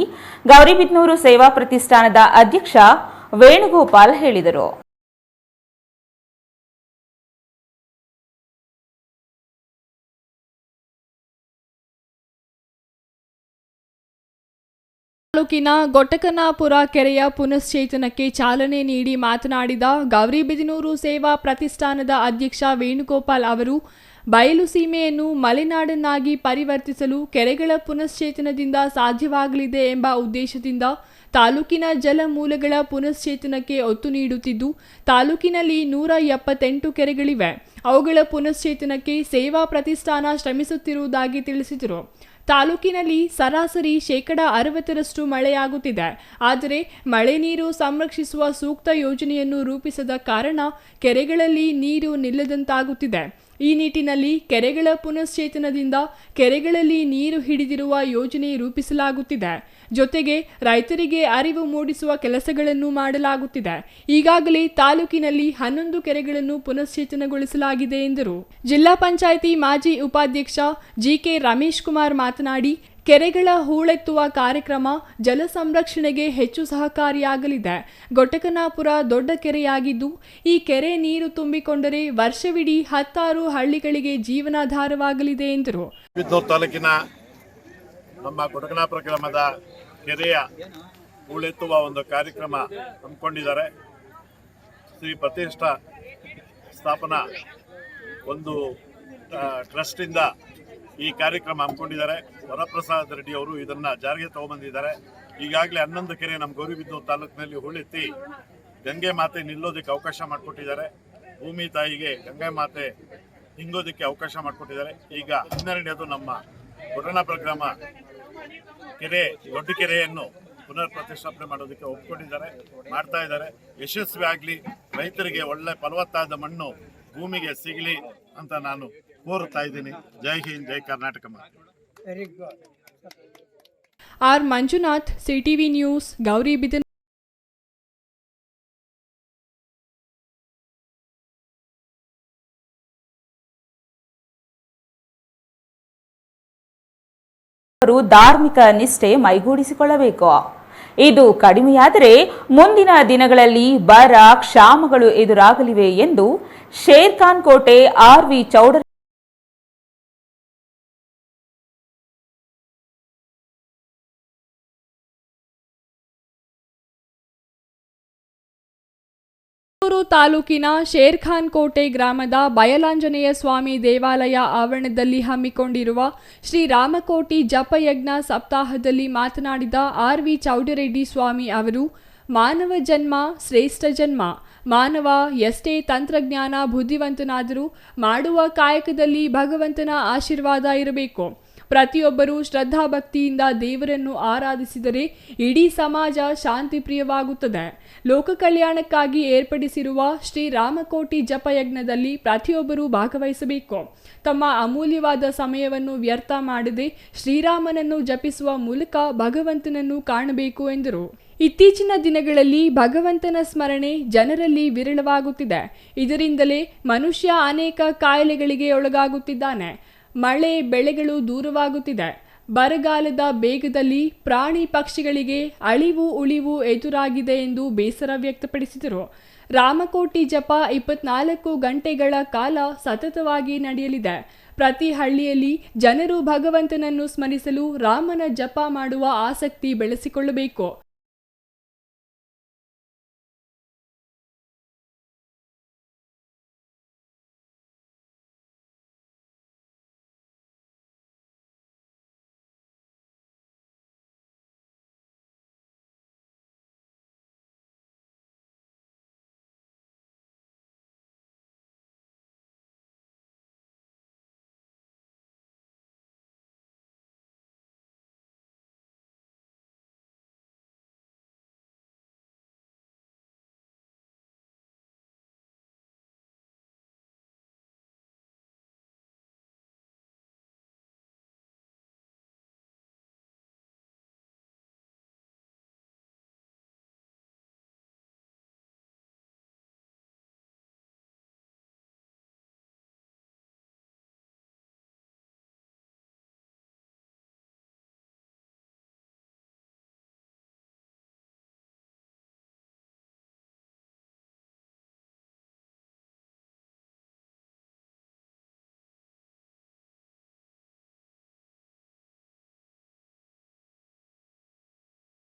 ಗೌರಿಬಿದನೂರು ಸೇವಾ ಪ್ರತಿಷ್ಠಾನದ ಅಧ್ಯಕ್ಷ ವೇಣುಗೋಪಾಲ್ ಹೇಳಿದರು. ತಾಲೂಕಿನ ಗೊಟ್ಟಕನಾಪುರ ಕೆರೆಯ ಪುನಶ್ಚೇತನಕ್ಕೆ ಚಾಲನೆ ನೀಡಿ ಮಾತನಾಡಿದ ಗೌರಿಬಿದನೂರು ಸೇವಾ ಪ್ರತಿಷ್ಠಾನದ ಅಧ್ಯಕ್ಷ ವೇಣುಗೋಪಾಲ್ ಅವರು, ಬಯಲು ಸೀಮೆಯನ್ನು ಮಲೆನಾಡನ್ನಾಗಿ ಪರಿವರ್ತಿಸಲು ಕೆರೆಗಳ ಪುನಶ್ಚೇತನದಿಂದ ಸಾಧ್ಯವಾಗಲಿದೆ ಎಂಬ ಉದ್ದೇಶದಿಂದ ತಾಲೂಕಿನ ಜಲಮೂಲಗಳ ಪುನಶ್ಚೇತನಕ್ಕೆ ಒತ್ತು ನೀಡುತ್ತಿದ್ದು, ತಾಲೂಕಿನಲ್ಲಿ 178 ಕೆರೆಗಳಿವೆ. ಅವುಗಳ ಪುನಶ್ಚೇತನಕ್ಕೆ ಸೇವಾ ಪ್ರತಿಷ್ಠಾನ ಶ್ರಮಿಸುತ್ತಿರುವುದಾಗಿ ತಿಳಿಸಿದರು. ತಾಲೂಕಿನಲ್ಲಿ ಸರಾಸರಿ 60% ಮಳೆಯಾಗುತ್ತಿದೆ. ಆದರೆ ಮಳೆ ನೀರು ಸಂರಕ್ಷಿಸುವ ಸೂಕ್ತ ಯೋಜನೆಯನ್ನು ರೂಪಿಸದ ಕಾರಣ ಕೆರೆಗಳಲ್ಲಿ ನೀರು ನಿಲ್ಲದಂತಾಗುತ್ತಿದೆ. ಈ ನಿಟ್ಟಿನಲ್ಲಿ ಕೆರೆಗಳ ಪುನಶ್ಚೇತನದಿಂದ ಕೆರೆಗಳಲ್ಲಿ ನೀರು ಹಿಡಿದಿರುವ ಯೋಜನೆ ರೂಪಿಸಲಾಗುತ್ತಿದೆ. ಜೊತೆಗೆ ರೈತರಿಗೆ ಅರಿವು ಮೂಡಿಸುವ ಕೆಲಸಗಳನ್ನು ಮಾಡಲಾಗುತ್ತಿದೆ. ಈಗಾಗಲೇ ತಾಲೂಕಿನಲ್ಲಿ 11 ಕೆರೆಗಳನ್ನು ಪುನಶ್ಚೇತನಗೊಳಿಸಲಾಗಿದೆ ಎಂದರು. ಜಿಲ್ಲಾ ಪಂಚಾಯಿತಿ ಮಾಜಿ ಉಪಾಧ್ಯಕ್ಷ ಜಿಕೆ ರಮೇಶ್ ಕುಮಾರ್ ಮಾತನಾಡಿ, ಕೆರೆಗಳ ಹೂಳೆತ್ತುವ ಕಾರ್ಯಕ್ರಮ ಜಲ ಸಂರಕ್ಷಣೆಗೆ ಹೆಚ್ಚು ಸಹಕಾರಿಯಾಗಲಿದೆ. ಗೊಟ್ಟಕನಾಪುರ ದೊಡ್ಡ ಕೆರೆಯಾಗಿದ್ದು, ಈ ಕೆರೆ ನೀರು ತುಂಬಿಕೊಂಡರೆ ವರ್ಷವಿಡೀ 16 ಹಳ್ಳಿಗಳಿಗೆ ಜೀವನಾಧಾರವಾಗಲಿದೆ ಎಂದರು. ತಾಲೂಕಿನ ನಮ್ಮ ಗೊಟ್ಟಕನಾಪುರ ಗ್ರಾಮದ ಕೆರೆಯ ಹೂಳೆತ್ತುವ ಒಂದು ಕಾರ್ಯಕ್ರಮ ಹಮ್ಮಿಕೊಂಡಿದ್ದಾರೆ. ಶ್ರೀ ಪ್ರತಿಷ್ಠಾ ಸ್ಥಾಪನಾ ಒಂದು ಟ್ರಸ್ಟಿಂದ ಈ ಕಾರ್ಯಕ್ರಮ ಹಮ್ಮಿಕೊಂಡಿದ್ದಾರೆ. ವರಪ್ರಸಾದ್ ರೆಡ್ಡಿ ಅವರು ಇದನ್ನು ಜಾರಿಗೆ ತಗೊಂಡ್ಬಂದಿದ್ದಾರೆ. ಈಗಾಗಲೇ 11 ಕೆರೆ ನಮ್ಮ ಗೌರಿಬಿದನೂರು ತಾಲೂಕಿನಲ್ಲಿ ಹೂಳೆತ್ತಿ ಗಂಗೆ ಮಾತೆ ನಿಲ್ಲೋದಕ್ಕೆ ಅವಕಾಶ ಮಾಡಿಕೊಟ್ಟಿದ್ದಾರೆ. ಭೂಮಿ ತಾಯಿಗೆ ಗಂಗೆ ಮಾತೆ ಹಿಂಗೋದಕ್ಕೆ ಅವಕಾಶ ಮಾಡಿಕೊಟ್ಟಿದ್ದಾರೆ. ಈಗ 12ನೇದು ನಮ್ಮ ಗೊಟ್ಟಕನಾಪುರ ಗ್ರಾಮ ಕೆರೆ ದೊಡ್ಡ ಕೆರೆಯನ್ನು ಪುನರ್ ಪ್ರತಿಷ್ಠಾಪನೆ ಮಾಡೋದಕ್ಕೆ ಒಪ್ಪಿಕೊಂಡಿದ್ದಾರೆ, ಮಾಡ್ತಾ ಇದ್ದಾರೆ. ಯಶಸ್ವಿ ಆಗಲಿ, ರೈತರಿಗೆ ಒಳ್ಳೆ ಫಲವತ್ತಾದ ಮಣ್ಣು ಭೂಮಿಗೆ ಸಿಗಲಿ ಅಂತ ನಾನು ಕೋರುತ್ತಾ ಇದ್ದೀನಿ. ಜೈ ಹಿಂದ್, ಜೈ ಕರ್ನಾಟಕ ಮಾತೆ. R Manjunath, CTV news, Gauribidanur. ಧಾರ್ಮಿಕ ನಿಷ್ಠೆ ಮೈಗೂಡಿಸಿಕೊಳ್ಳಬೇಕು. ಇದು ಕಡಿಮೆಯಾದರೆ ಮುಂದಿನ ದಿನಗಳಲ್ಲಿ ಬರ, ಕ್ಷಾಮಗಳು ಎದುರಾಗಲಿವೆ ಎಂದು ಶೇರ್ಖಾನ್ ಕೋಟೆ ಆರ್.ವಿ. ಚೌಡರೆಡ್ಡಿ ತಾಲೂಕಿನ ಶೇರ್ಖಾನ್ ಕೋಟೆ ಗ್ರಾಮದ ಬಯಲಾಂಜನೇಯ ಸ್ವಾಮಿ ದೇವಾಲಯ ಆವರಣದಲ್ಲಿ ಹಮ್ಮಿಕೊಂಡಿರುವ ಶ್ರೀ ರಾಮಕೋಟಿ ಜಪಯಜ್ಞ ಸಪ್ತಾಹದಲ್ಲಿ ಮಾತನಾಡಿದ ಆರ್.ವಿ. ಚೌಡರೆಡ್ಡಿ ಸ್ವಾಮಿ ಅವರು, ಮಾನವ ಜನ್ಮ ಶ್ರೇಷ್ಠ ಜನ್ಮ. ಮಾನವ ಎಷ್ಟೇ ತಂತ್ರಜ್ಞಾನ ಬುದ್ಧಿವಂತನಾದರೂ ಮಾಡುವ ಕಾಯಕದಲ್ಲಿ ಭಗವಂತನ ಆಶೀರ್ವಾದ ಇರಬೇಕು. ಪ್ರತಿಯೊಬ್ಬರೂ ಶ್ರದ್ಧಾಭಕ್ತಿಯಿಂದ ದೇವರನ್ನು ಆರಾಧಿಸಿದರೆ ಇಡೀ ಸಮಾಜ ಶಾಂತಿಪ್ರಿಯವಾಗುತ್ತದೆ. ಲೋಕ ಕಲ್ಯಾಣಕ್ಕಾಗಿ ಏರ್ಪಡಿಸಿರುವ ಶ್ರೀ ರಾಮಕೋಟಿ ಜಪಯಜ್ಞದಲ್ಲಿ ಪ್ರತಿಯೊಬ್ಬರೂ ಭಾಗವಹಿಸಬೇಕು. ತಮ್ಮ ಅಮೂಲ್ಯವಾದ ಸಮಯವನ್ನು ವ್ಯರ್ಥ ಮಾಡದೆ ಶ್ರೀರಾಮನನ್ನು ಜಪಿಸುವ ಮೂಲಕ ಭಗವಂತನನ್ನು ಕಾಣಬೇಕು ಎಂದರು. ಇತ್ತೀಚಿನ ದಿನಗಳಲ್ಲಿ ಭಗವಂತನ ಸ್ಮರಣೆ ಜನರಲ್ಲಿ ವಿರಳವಾಗುತ್ತಿದೆ. ಇದರಿಂದಲೇ ಮನುಷ್ಯ ಅನೇಕ ಕಾಯಿಲೆಗಳಿಗೆ ಒಳಗಾಗುತ್ತಿದ್ದಾನೆ. ಮಳೆ ಬೆಳೆಗಳು ದೂರವಾಗುತ್ತಿದೆ. ಬರಗಾಲದ ಬೇಗದಲ್ಲಿ ಪ್ರಾಣಿ ಪಕ್ಷಿಗಳಿಗೆ ಅಳಿವು ಉಳಿವು ಎದುರಾಗಿದೆ ಎಂದು ಬೇಸರ ವ್ಯಕ್ತಪಡಿಸಿದರು. ರಾಮಕೋಟಿ ಜಪ 24 ಗಂಟೆಗಳ ಕಾಲ ಸತತವಾಗಿ ನಡೆಯಲಿದೆ. ಪ್ರತಿ ಹಳ್ಳಿಯಲ್ಲಿ ಜನರು ಭಗವಂತನನ್ನು ಸ್ಮರಿಸಲು ರಾಮನ ಜಪ ಮಾಡುವ ಆಸಕ್ತಿ ಬೆಳೆಸಿಕೊಳ್ಳಬೇಕು.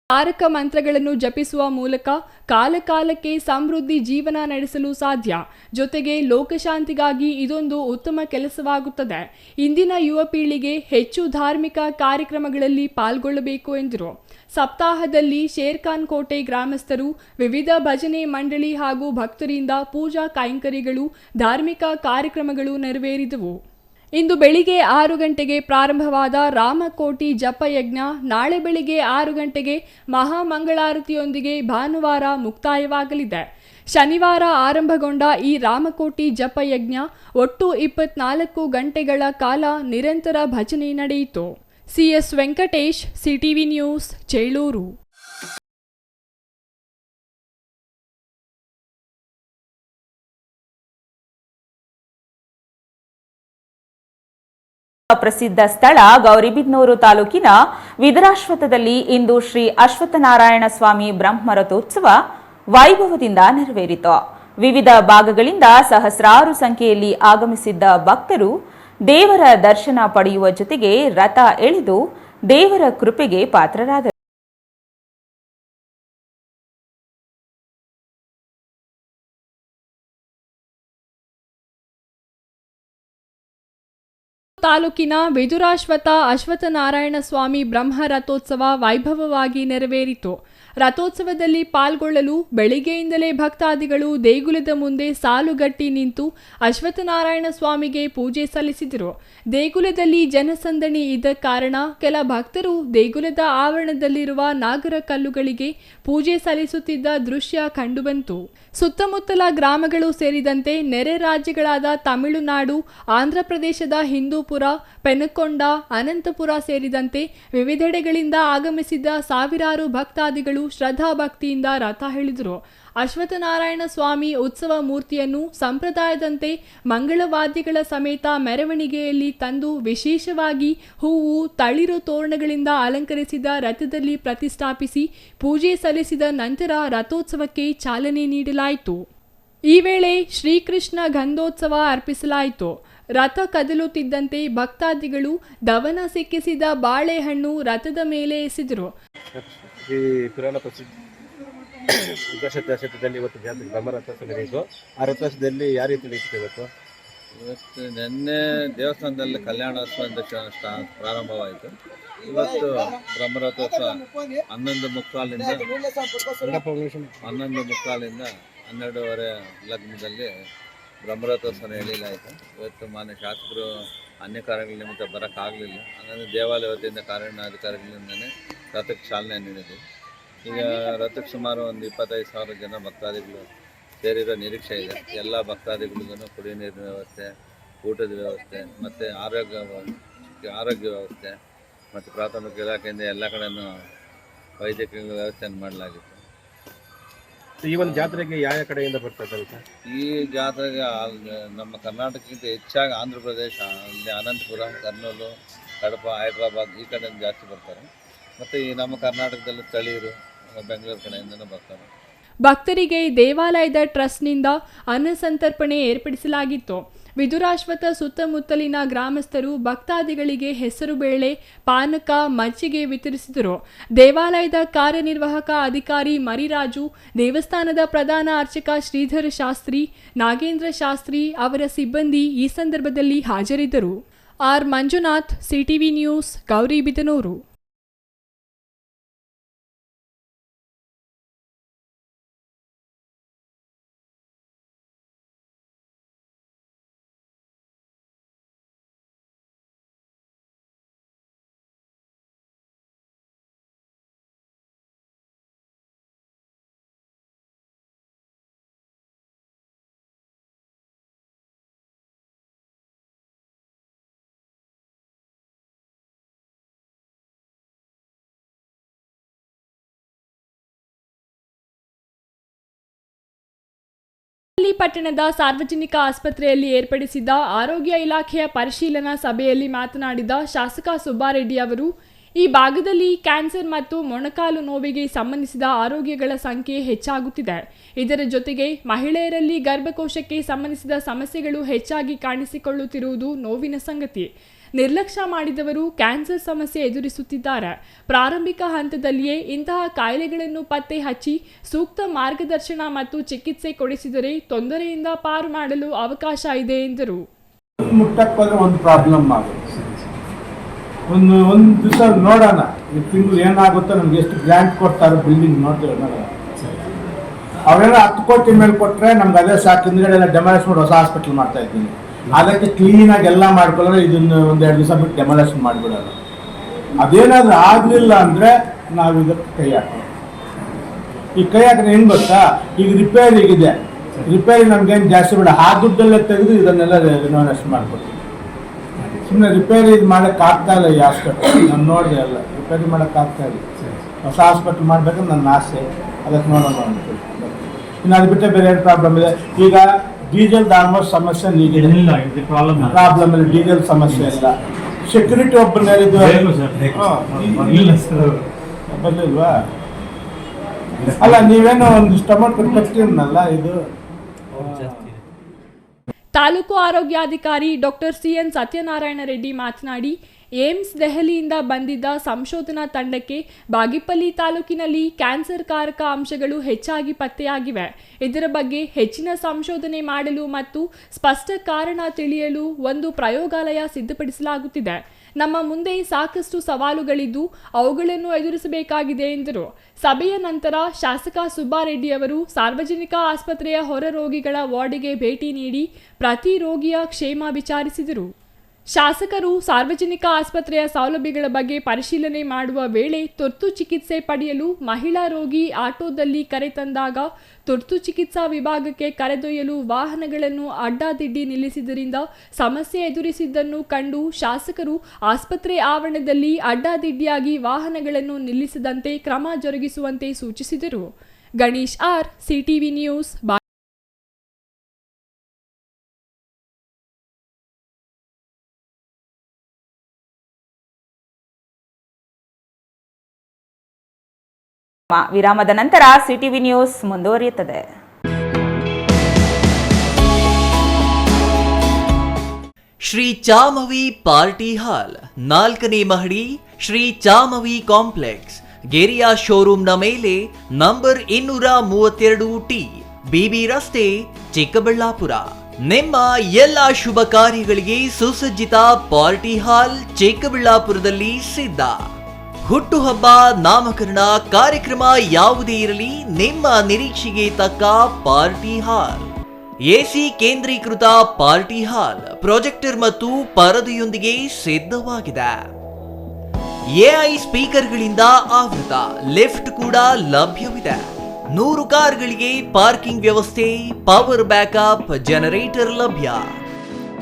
ತಾರಕ ಮಂತ್ರಗಳನ್ನು ಜಪಿಸುವ ಮೂಲಕ ಕಾಲಕಾಲಕ್ಕೆ ಸಮೃದ್ಧಿ ಜೀವನ ನಡೆಸಲು ಸಾಧ್ಯ. ಜೊತೆಗೆ ಲೋಕಶಾಂತಿಗಾಗಿ ಇದೊಂದು ಉತ್ತಮ ಕೆಲಸವಾಗುತ್ತದೆ. ಇಂದಿನ ಯುವ ಪೀಳಿಗೆ ಹೆಚ್ಚು ಧಾರ್ಮಿಕ ಕಾರ್ಯಕ್ರಮಗಳಲ್ಲಿ ಪಾಲ್ಗೊಳ್ಳಬೇಕು ಎಂದರು. ಸಪ್ತಾಹದಲ್ಲಿ ಶೇರ್ಖಾನ್ ಕೋಟೆ ಗ್ರಾಮಸ್ಥರು, ವಿವಿಧ ಭಜನೆ ಮಂಡಳಿ ಹಾಗೂ ಭಕ್ತರಿಂದ ಪೂಜಾ ಕೈಂಕರ್ಯಗಳು, ಧಾರ್ಮಿಕ ಕಾರ್ಯಕ್ರಮಗಳು ನೆರವೇರಿದವು. ಇಂದು ಬೆಳಿಗ್ಗೆ 6 ಗಂಟೆಗೆ ಪ್ರಾರಂಭವಾದ ರಾಮಕೋಟಿ ಜಪಯಜ್ಞ ನಾಳೆ ಬೆಳಿಗ್ಗೆ 6 ಗಂಟೆಗೆ ಮಹಾಮಂಗಳಾರತಿಯೊಂದಿಗೆ ಭಾನುವಾರ ಮುಕ್ತಾಯವಾಗಲಿದೆ. ಶನಿವಾರ ಆರಂಭಗೊಂಡ ಈ ರಾಮಕೋಟಿ ಜಪಯಜ್ಞ ಒಟ್ಟು 24 ಗಂಟೆಗಳ ಕಾಲ ನಿರಂತರ ಭಜನೆ ನಡೆಯಿತು. CS Venkatesh, CTV news, Chelur. ಪ್ರಸಿದ್ಧ ಸ್ಥಳ ಗೌರಿಬಿದನೂರು ತಾಲೂಕಿನ ವಿದರಾಶ್ವತ್ಥದಲ್ಲಿ ಇಂದು ಶ್ರೀ ಅಶ್ವತ್ಥನಾರಾಯಣ ಸ್ವಾಮಿ ಬ್ರಹ್ಮರಥೋತ್ಸವ ವೈಭವದಿಂದ ನೆರವೇರಿತು. ವಿವಿಧ ಭಾಗಗಳಿಂದ ಸಹಸ್ರಾರು ಸಂಖ್ಯೆಯಲ್ಲಿ ಆಗಮಿಸಿದ್ದ ಭಕ್ತರು ದೇವರ ದರ್ಶನ ಪಡೆಯುವ ಜೊತೆಗೆ ರಥ ಎಳೆದು ದೇವರ ಕೃಪೆಗೆ ಪಾತ್ರರಾದರು. ತಾಲೂಕಿನ ವಿದುರಾಶ್ವತ್ಥ ಅಶ್ವತ್ಥನಾರಾಯಣ ಸ್ವಾಮಿ ಬ್ರಹ್ಮ ರಥೋತ್ಸವ ವೈಭವವಾಗಿ ನೆರವೇರಿತು. ರಥೋತ್ಸವದಲ್ಲಿ ಪಾಲ್ಗೊಳ್ಳಲು ಬೆಳಿಗ್ಗೆಯಿಂದಲೇ ಭಕ್ತಾದಿಗಳು ದೇಗುಲದ ಮುಂದೆ ಸಾಲುಗಟ್ಟಿ ನಿಂತು ಅಶ್ವತ್ಥನಾರಾಯಣ ಸ್ವಾಮಿಗೆ ಪೂಜೆ ಸಲ್ಲಿಸಿದರು. ದೇಗುಲದಲ್ಲಿ ಜನಸಂದಣಿ ಇದ್ದ ಕಾರಣ ಕೆಲ ಭಕ್ತರು ದೇಗುಲದ ಆವರಣದಲ್ಲಿರುವ ನಾಗರ ಕಲ್ಲುಗಳಿಗೆ ಪೂಜೆ ಸಲ್ಲಿಸುತ್ತಿದ್ದ ದೃಶ್ಯ ಕಂಡುಬಂತು. ಸುತ್ತಮುತ್ತಲ ಗ್ರಾಮಗಳು ಸೇರಿದಂತೆ ನೆರೆ ರಾಜ್ಯಗಳಾದ ತಮಿಳುನಾಡು, ಆಂಧ್ರಪ್ರದೇಶದ ಹಿಂದೂಪುರ, ಪೆನಕೊಂಡ, ಅನಂತಪುರ ಸೇರಿದಂತೆ ವಿವಿಧೆಡೆಗಳಿಂದ ಆಗಮಿಸಿದ್ದ ಸಾವಿರಾರು ಭಕ್ತಾದಿಗಳು ಶ್ರದ್ಧಾಭಕ್ತಿಯಿಂದ ರಥ ಎಳೆದರು. ಅಶ್ವತ್ಥನಾರಾಯಣ ಸ್ವಾಮಿ ಉತ್ಸವ ಮೂರ್ತಿಯನ್ನು ಸಂಪ್ರದಾಯದಂತೆ ಮಂಗಳವಾದ್ಯಗಳ ಸಮೇತ ಮೆರವಣಿಗೆಯಲ್ಲಿ ತಂದು ವಿಶೇಷವಾಗಿ ಹೂವು, ತಳಿರು ತೋರಣಗಳಿಂದ ಅಲಂಕರಿಸಿದ ರಥದಲ್ಲಿ ಪ್ರತಿಷ್ಠಾಪಿಸಿ ಪೂಜೆ ಸಲ್ಲಿಸಿದ ನಂತರ ರಥೋತ್ಸವಕ್ಕೆ ಚಾಲನೆ ನೀಡಲಾಯಿತು. ಈ ವೇಳೆ ಶ್ರೀಕೃಷ್ಣ ಗಂಧೋತ್ಸವ ಅರ್ಪಿಸಲಾಯಿತು. ರಥ ಕದಲುತ್ತಿದ್ದಂತೆ ಭಕ್ತಾದಿಗಳು ದವನ ಸಿಕ್ಕಿಸಿದ ಬಾಳೆಹಣ್ಣು ರಥದ ಮೇಲೆ ಎಸೆದರು. ದಶಕದಲ್ಲಿ ಇವತ್ತು ಜಾತ್ರೆ ಬ್ರಹ್ಮರಥೋತ್ಸವ ನಡೆಯಿತು. ಆ ರಥೋತ್ಸವದಲ್ಲಿ ಯಾವ ರೀತಿ ನಡೀತಿತ್ತು? ಇವತ್ತು ನಿನ್ನೆ ದೇವಸ್ಥಾನದಲ್ಲಿ ಕಲ್ಯಾಣೋತ್ಸವದಿಂದ ಪ್ರಾರಂಭವಾಯಿತು. ಇವತ್ತು ಬ್ರಹ್ಮರಥೋತ್ಸವ 11:15 12:30 ಲಗ್ನದಲ್ಲಿ ಬ್ರಹ್ಮರಥೋತ್ಸವ ನಡೆಯಲಾಯಿತು. ಇವತ್ತು ಮಾನ್ಯ ಶಾಸಕರು ಅನ್ಯ ಕಾರ್ಯಗಳ ನಿಮಿತ್ತ ಬರೋಕ್ಕಾಗಲಿಲ್ಲ. ಹಾಗಾಗಿ ದೇವಾಲಯ ವತಿಯಿಂದ ಕಾರ್ಯಾಧಿಕಾರಿಗಳಿಂದಲೇ ರಥಕ್ಕೆ ಚಾಲನೆ ನೀಡಿದ್ದೀವಿ. ಈಗ ರಥಕ್ಕೆ ಸುಮಾರು ಒಂದು 25,000 ಜನ ಭಕ್ತಾದಿಗಳು ಸೇರಿರೋ ನಿರೀಕ್ಷೆ ಇದೆ. ಎಲ್ಲ ಭಕ್ತಾದಿಗಳಿಗೂ ಕುಡಿಯೋ ನೀರಿನ ವ್ಯವಸ್ಥೆ, ಊಟದ ವ್ಯವಸ್ಥೆ ಮತ್ತು ಆರೋಗ್ಯ ವ್ಯವಸ್ಥೆ ಮತ್ತು ಪ್ರಾಥಮಿಕ ಇಲಾಖೆಯಿಂದ ಎಲ್ಲ ಕಡೆಯೂ ವೈದ್ಯಕೀಯ ವ್ಯವಸ್ಥೆಯನ್ನು ಮಾಡಲಾಗಿತ್ತು. ಈ ಒಂದು ಜಾತ್ರೆಗೆ ಯಾವ ಕಡೆಯಿಂದ ಬರ್ತಾರೆ ಸರ್? ಈ ಜಾತ್ರೆಗೆ ನಮ್ಮ ಕರ್ನಾಟಕಕ್ಕಿಂತ ಹೆಚ್ಚಾಗಿ ಆಂಧ್ರ ಪ್ರದೇಶ, ಅಲ್ಲಿ ಅನಂತಪುರ, ಕರ್ನೂಲು, ಕಡಪ, ಹೈದ್ರಾಬಾದ್ ಈ ಕಡೆಯಿಂದ ಜಾಸ್ತಿ ಬರ್ತಾರೆ. ಮತ್ತು ಈ ನಮ್ಮ ಕರ್ನಾಟಕದಲ್ಲಿ ಸ್ಥಳೀಯರು ಬೆಂಗಳೂರು ಕಡೆಯಿಂದನೂ ಬರ್ತಾರೆ. ಭಕ್ತರಿಗೆ ದೇವಾಲಯದ ಟ್ರಸ್ಟ್ನಿಂದ ಅನ್ನಸಂತರ್ಪಣೆ ಏರ್ಪಡಿಸಲಾಗಿತ್ತು. ವಿದುರಾಶ್ವತ್ಥ ಸುತ್ತಮುತ್ತಲಿನ ಗ್ರಾಮಸ್ಥರು ಭಕ್ತಾದಿಗಳಿಗೆ ಹೆಸರುಬೇಳೆ, ಪಾನಕ, ಮಜ್ಜಿಗೆ ವಿತರಿಸಿದರು. ದೇವಾಲಯದ ಕಾರ್ಯನಿರ್ವಾಹಕ ಅಧಿಕಾರಿ ಮರಿರಾಜು, ದೇವಸ್ಥಾನದ ಪ್ರಧಾನ ಅರ್ಚಕ ಶ್ರೀಧರ ಶಾಸ್ತ್ರಿ, ನಾಗೇಂದ್ರ ಶಾಸ್ತ್ರಿ ಅವರ ಸಿಬ್ಬಂದಿ ಈ ಸಂದರ್ಭದಲ್ಲಿ ಹಾಜರಿದ್ದರು. R Manjunath, CTV news, Gauribidanur. ಪಟ್ಟಣದ ಸಾರ್ವಜನಿಕ ಆಸ್ಪತ್ರೆಯಲ್ಲಿ ಏರ್ಪಡಿಸಿದ್ದ ಆರೋಗ್ಯ ಇಲಾಖೆಯ ಪರಿಶೀಲನಾ ಸಭೆಯಲ್ಲಿ ಮಾತನಾಡಿದ ಶಾಸಕ ಸುಬ್ಬಾರೆಡ್ಡಿ ಅವರು, ಈ ಭಾಗದಲ್ಲಿ ಕ್ಯಾನ್ಸರ್ ಮತ್ತು ಮೊಣಕಾಲು ನೋವಿಗೆ ಸಂಬಂಧಿಸಿದ ಆರೋಗ್ಯಗಳ ಸಂಖ್ಯೆ ಹೆಚ್ಚಾಗುತ್ತಿದೆ. ಇದರ ಜೊತೆಗೆ ಮಹಿಳೆಯರಲ್ಲಿ ಗರ್ಭಕೋಶಕ್ಕೆ ಸಂಬಂಧಿಸಿದ ಸಮಸ್ಯೆಗಳು ಹೆಚ್ಚಾಗಿ ಕಾಣಿಸಿಕೊಳ್ಳುತ್ತಿರುವುದು ನೋವಿನ ಸಂಗತಿ. ನಿರ್ಲಕ್ಷ್ಯ ಮಾಡಿದವರು ಕ್ಯಾನ್ಸರ್ ಸಮಸ್ಯೆ ಎದುರಿಸುತ್ತಿದ್ದಾರೆ. ಪ್ರಾರಂಭಿಕ ಹಂತದಲ್ಲಿಯೇ ಇಂತಹ ಕಾಯಿಲೆಗಳನ್ನು ಪತ್ತೆ ಹಚ್ಚಿ ಸೂಕ್ತ ಮಾರ್ಗದರ್ಶನ ಮತ್ತು ಚಿಕಿತ್ಸೆ ಕೊಡಿಸಿದರೆ ತೊಂದರೆಯಿಂದ ಪಾರು ಮಾಡಲು ಅವಕಾಶ ಇದೆ ಎಂದರು. ಒಂದು ಪ್ರಾಬ್ಲಮ್ ಆಗುತ್ತೆ, ಒಂದು ದಿವಸ ನೋಡೋಣ, ಈ ತಿಂಗಳು ಏನಾಗುತ್ತೋ, ನಮ್ಗೆ ಎಷ್ಟು ಗ್ರಾಂಟ್ ಕೊಡ್ತಾರೆ ಬಿಲ್ಡಿಂಗ್ ನೋಡ್ತೇವೆ. ಅವರೆಲ್ಲ 10 ಕೋಟಿ ಮೇಲೆ ಕೊಟ್ಟರೆ ನಮ್ಗೆ ಅದೇ ಸಾಕು. ಹಿಂದ್ಗಡೆ ಎಲ್ಲ ಡೆಮಾಲಿಷ್ ಮಾಡಿ ಹೊಸ ಹಾಸ್ಪಿಟಲ್ ಮಾಡ್ತಾ ಇದ್ದೀನಿ. ಅದಕ್ಕೆ ಕ್ಲೀನಾಗಿ ಎಲ್ಲ ಮಾಡ್ಕೊಳ್ಳೋಣ, ಇದನ್ನು 1-2 ದಿವಸ ಬಿಟ್ಟು ಡೆಮಾಲಿಷನ್ ಮಾಡಿಬಿಡೋಣ. ಅದೇನಾದರೂ ಆಗಲಿಲ್ಲ ಅಂದರೆ ನಾವು ಇದಕ್ಕೆ ಕೈ ಹಾಕೋಣ. ಈ ಕೈ ಹಾಕಿದ್ರೆ ಹೆಂಗೆ ಗೊತ್ತಾ, ಈಗ ರಿಪೇರಿಗಿದೆ, ರಿಪೇರಿ ನಮ್ಗೇನು ಜಾಸ್ತಿ ಬೇಡ, ಆ ದುಡ್ಡಲ್ಲೇ ತೆಗೆದು ಇದನ್ನೆಲ್ಲ ರಿನೋವೇಷನ್ ಮಾಡಿಕೊಡ್ತೀವಿ. ಸುಮ್ಮನೆ ರಿಪೇರಿ ಇದು ಮಾಡೋಕ್ಕಾಗ್ತಾ ಇಲ್ಲ ಈ ಹಾಸ್ಪಿಟಲ್. ನಾನು ನೋಡಿದೆ, ಎಲ್ಲ ರಿಪೇರಿ ಮಾಡೋಕ್ಕಾಗ್ತಾ ಇಲ್ಲ. ಹೊಸ ಹಾಸ್ಪಿಟಲ್ ಮಾಡಬೇಕಂದ್ರೆ ನನ್ನ ಆಸೆ, ಅದಕ್ಕೆ ನೋಡೋಣ ಅಂದ್ಬಿಟ್ಟು. ಇನ್ನು ಅದು ಬಿಟ್ಟರೆ ಬೇರೆ ಏನು ಪ್ರಾಬ್ಲಮ್ ಇದೆ. ಈಗ ಡೀಸೆಲ್ ಆಲ್ಮೋಸ್ಟ್ ಸಮಸ್ಯೆ ನೀಗಿದೆ, ಪ್ರಾಬ್ಲಮ್ ಇಲ್ಲ, ಡೀಸೆಲ್ ಸಮಸ್ಯೆ ಇಲ್ಲ. ಸೆಕ್ಯೂರಿಟಿ ಒಬ್ಬರು ಹೇಳಿದ್ದು ಬರ್ಲಿಲ್ವಾ? ಅಲ್ಲ, ನೀವೇನೋ ಒಂದಿಷ್ಟು ಅಮೌಂಟ್ ಕೊಟ್ಟು ಕಟ್ತೀನಲ್ಲ ಇದು. ತಾಲೂಕು ಆರೋಗ್ಯಾಧಿಕಾರಿ ಡಾಕ್ಟರ್ CN ಸತ್ಯನಾರಾಯಣ ರೆಡ್ಡಿ ಮಾತನಾಡಿ, ಏಮ್ಸ್ ದೆಹಲಿಯಿಂದ ಬಂದಿದ್ದ ಸಂಶೋಧನಾ ತಂಡಕ್ಕೆ ಬಾಗೇಪಲ್ಲಿ ತಾಲೂಕಿನಲ್ಲಿ ಕ್ಯಾನ್ಸರ್ ಕಾರಕ ಅಂಶಗಳು ಹೆಚ್ಚಾಗಿ ಪತ್ತೆಯಾಗಿವೆ. ಇದರ ಬಗ್ಗೆ ಹೆಚ್ಚಿನ ಸಂಶೋಧನೆ ಮಾಡಲು ಮತ್ತು ಸ್ಪಷ್ಟ ಕಾರಣ ತಿಳಿಯಲು ಒಂದು ಪ್ರಯೋಗಾಲಯ ಸಿದ್ಧಪಡಿಸಲಾಗುತ್ತಿದೆ. ನಮ್ಮ ಮುಂದೆ ಸಾಕಷ್ಟು ಸವಾಲುಗಳಿದ್ದು ಅವುಗಳನ್ನು ಎದುರಿಸಬೇಕಾಗಿದೆ ಎಂದರು. ಸಭೆಯ ನಂತರ ಶಾಸಕ ಸುಬ್ಬಾರೆಡ್ಡಿ ಅವರು ಸಾರ್ವಜನಿಕ ಆಸ್ಪತ್ರೆಯ ಹೊರ ರೋಗಿಗಳ ವಾರ್ಡ್ಗೆ ಭೇಟಿ ನೀಡಿ ಪ್ರತಿ ರೋಗಿಯ ಕ್ಷೇಮ ವಿಚಾರಿಸಿದರು. ಶಾಸಕರು ಸಾರ್ವಜನಿಕ ಆಸ್ಪತ್ರೆಯ ಸೌಲಭ್ಯಗಳ ಬಗ್ಗೆ ಪರಿಶೀಲನೆ ಮಾಡುವ ವೇಳೆ ತುರ್ತು ಚಿಕಿತ್ಸೆ ಪಡೆಯಲು ಮಹಿಳಾ ರೋಗಿ ಆಟೋದಲ್ಲಿ ಕರೆತಂದಾಗ ತುರ್ತು ಚಿಕಿತ್ಸಾ ವಿಭಾಗಕ್ಕೆ ಕರೆದೊಯ್ಯಲು ವಾಹನಗಳನ್ನು ಅಡ್ಡಾದಿಡ್ಡಿ ನಿಲ್ಲಿಸಿದ್ದರಿಂದ ಸಮಸ್ಯೆ ಎದುರಿಸಿದ್ದನ್ನು ಕಂಡು ಶಾಸಕರು ಆಸ್ಪತ್ರೆ ಆವರಣದಲ್ಲಿ ಅಡ್ಡಾದಿಡ್ಡಿಯಾಗಿ ವಾಹನಗಳನ್ನು ನಿಲ್ಲಿಸದಂತೆ ಕ್ರಮ ಜರುಗಿಸುವಂತೆ ಸೂಚಿಸಿದರು. Ganesh R, CTV news. ವಿರಾಮದ ನಂತರ ಸಿಟಿವಿ ನ್ಯೂಸ್ ಮುಂದುವರಿಯುತ್ತದೆ. ಶ್ರೀ ಚಾಮವಿ ಪಾರ್ಟಿ ಹಾಲ್ 4ನೇ ಮಹಡಿ, ಶ್ರೀ ಚಾಮವಿ ಕಾಂಪ್ಲೆಕ್ಸ್, ಗೆರಿಯಾ ಶೋರೂಮ್ನ ಮೇಲೆ, ನಂಬರ್ 232T, ಬಿಬಿ ರಸ್ತೆ, ಚಿಕ್ಕಬಳ್ಳಾಪುರ. ನಿಮ್ಮ ಎಲ್ಲ ಶುಭ ಕಾರ್ಯಗಳಿಗೆ ಸುಸಜ್ಜಿತ ಪಾರ್ಟಿ ಹಾಲ್ ಚಿಕ್ಕಬಳ್ಳಾಪುರದಲ್ಲಿ ಸಿದ್ಧ. ಹುಟ್ಟುಹಬ್ಬ, ನಾಮಕರಣ, ಕಾರ್ಯಕ್ರಮ ಯಾವುದೇ ಇರಲಿ, ನಿಮ್ಮ ನಿರೀಕ್ಷೆಗೆ ತಕ್ಕ ಪಾರ್ಟಿ ಹಾಲ್. ಎಸಿ ಕೇಂದ್ರೀಕೃತ ಪಾರ್ಟಿ ಹಾಲ್, ಪ್ರೊಜೆಕ್ಟರ್ ಮತ್ತು ಪರದೆಯೊಂದಿಗೆ ಸಿದ್ಧವಾಗಿದೆ. ಎಐ ಸ್ಪೀಕರ್ಗಳಿಂದ ಆವೃತ, ಲಿಫ್ಟ್ ಕೂಡ ಲಭ್ಯವಿದೆ. 100 ಕಾರ್ಗಳಿಗೆ ಪಾರ್ಕಿಂಗ್ ವ್ಯವಸ್ಥೆ, ಪವರ್ ಬ್ಯಾಕಪ್, ಜನರೇಟರ್ ಲಭ್ಯ.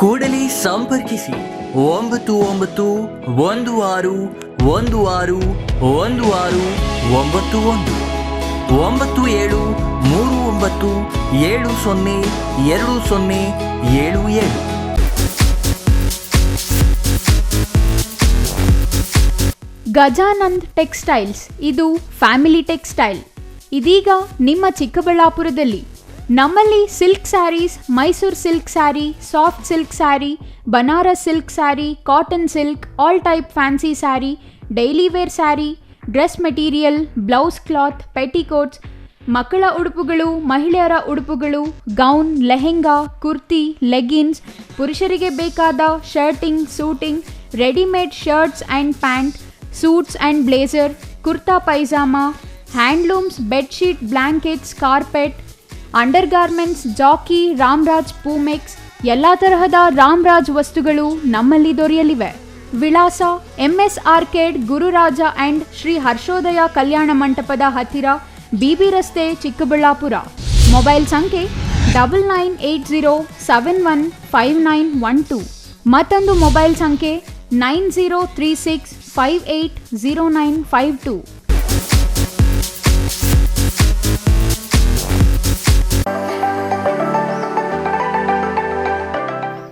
ಕೂಡಲೇ ಸಂಪರ್ಕಿಸಿ 99161691 ಗಜಾನಂದ್ ಟೆಕ್ಸ್ಟೈಲ್ಸ್, ಇದು ಫ್ಯಾಮಿಲಿ ಟೆಕ್ಸ್ಟೈಲ್. ಇದೀಗ ನಿಮ್ಮ ಚಿಕ್ಕಬಳ್ಳಾಪುರದಲ್ಲಿ. ನಮ್ಮಲ್ಲಿ silk saris, Mysore silk sari, soft silk sari, Banaras silk sari, cotton silk, all type fancy sari, daily wear sari, dress material, blouse cloth, petticoats, ಮಕ್ಕಳ ಉಡುಪುಗಳು, ಮಹಿಳೆಯರ ಉಡುಪುಗಳು, ಗೌನ್, ಲೆಹೆಂಗಾ, ಕುರ್ತಿ, ಲೆಗಿನ್ಸ್, ಪುರುಷರಿಗೆ ಬೇಕಾದ shirting, suiting, readymade shirts and pant, suits and blazer, kurta pyjama, handlooms, bedsheet, blankets, carpet, undergarments, Jockey, Ramraj, Poomex, ಎಲ್ಲ ತರಹದ ರಾಮ್ರಾಜ್ ವಸ್ತುಗಳು ನಮ್ಮಲ್ಲಿ ದೊರೆಯಲಿವೆ. ವಿಳಾಸ MS arcade, Gururaja and Shri Harshodaya ಕಲ್ಯಾಣ ಮಂಟಪದ ಹತ್ತಿರ, ಬಿಬಿ ರಸ್ತೆ, ಚಿಕ್ಕಬಳ್ಳಾಪುರ. ಮೊಬೈಲ್ ಸಂಖ್ಯೆ 9980715912. ಮತ್ತೊಂದು ಮೊಬೈಲ್ ಸಂಖ್ಯೆ 9036580952.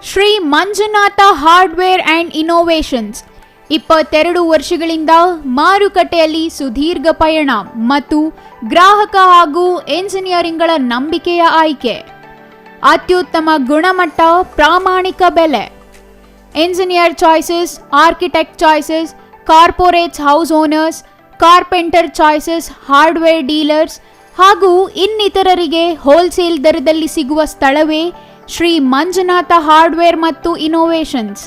Shri Manjunatha hardware and innovations 22 ವರ್ಷಗಳಿಂದ ಮಾರುಕಟ್ಟೆಯಲ್ಲಿ ಸುದೀರ್ಘ ಪಯಣ ಮತ್ತು ಗ್ರಾಹಕ ಹಾಗೂ ಎಂಜಿನಿಯರಿಂಗ್ಗಳ ನಂಬಿಕೆಯ ಆಯ್ಕೆ. ಅತ್ಯುತ್ತಮ ಗುಣಮಟ್ಟ, ಪ್ರಾಮಾಣಿಕ ಬೆಲೆ. engineer choices, architect choices, corporates house owners, carpenter choices, hardware dealers ಹಾಗೂ ಇನ್ನಿತರರಿಗೆ ಹೋಲ್ಸೇಲ್ ದರದಲ್ಲಿ ಸಿಗುವ ಸ್ಥಳವೇ ಶ್ರೀ ಮಂಜುನಾಥ ಹಾರ್ಡ್ವೇರ್ ಮತ್ತು ಇನೋವೇಷನ್ಸ್.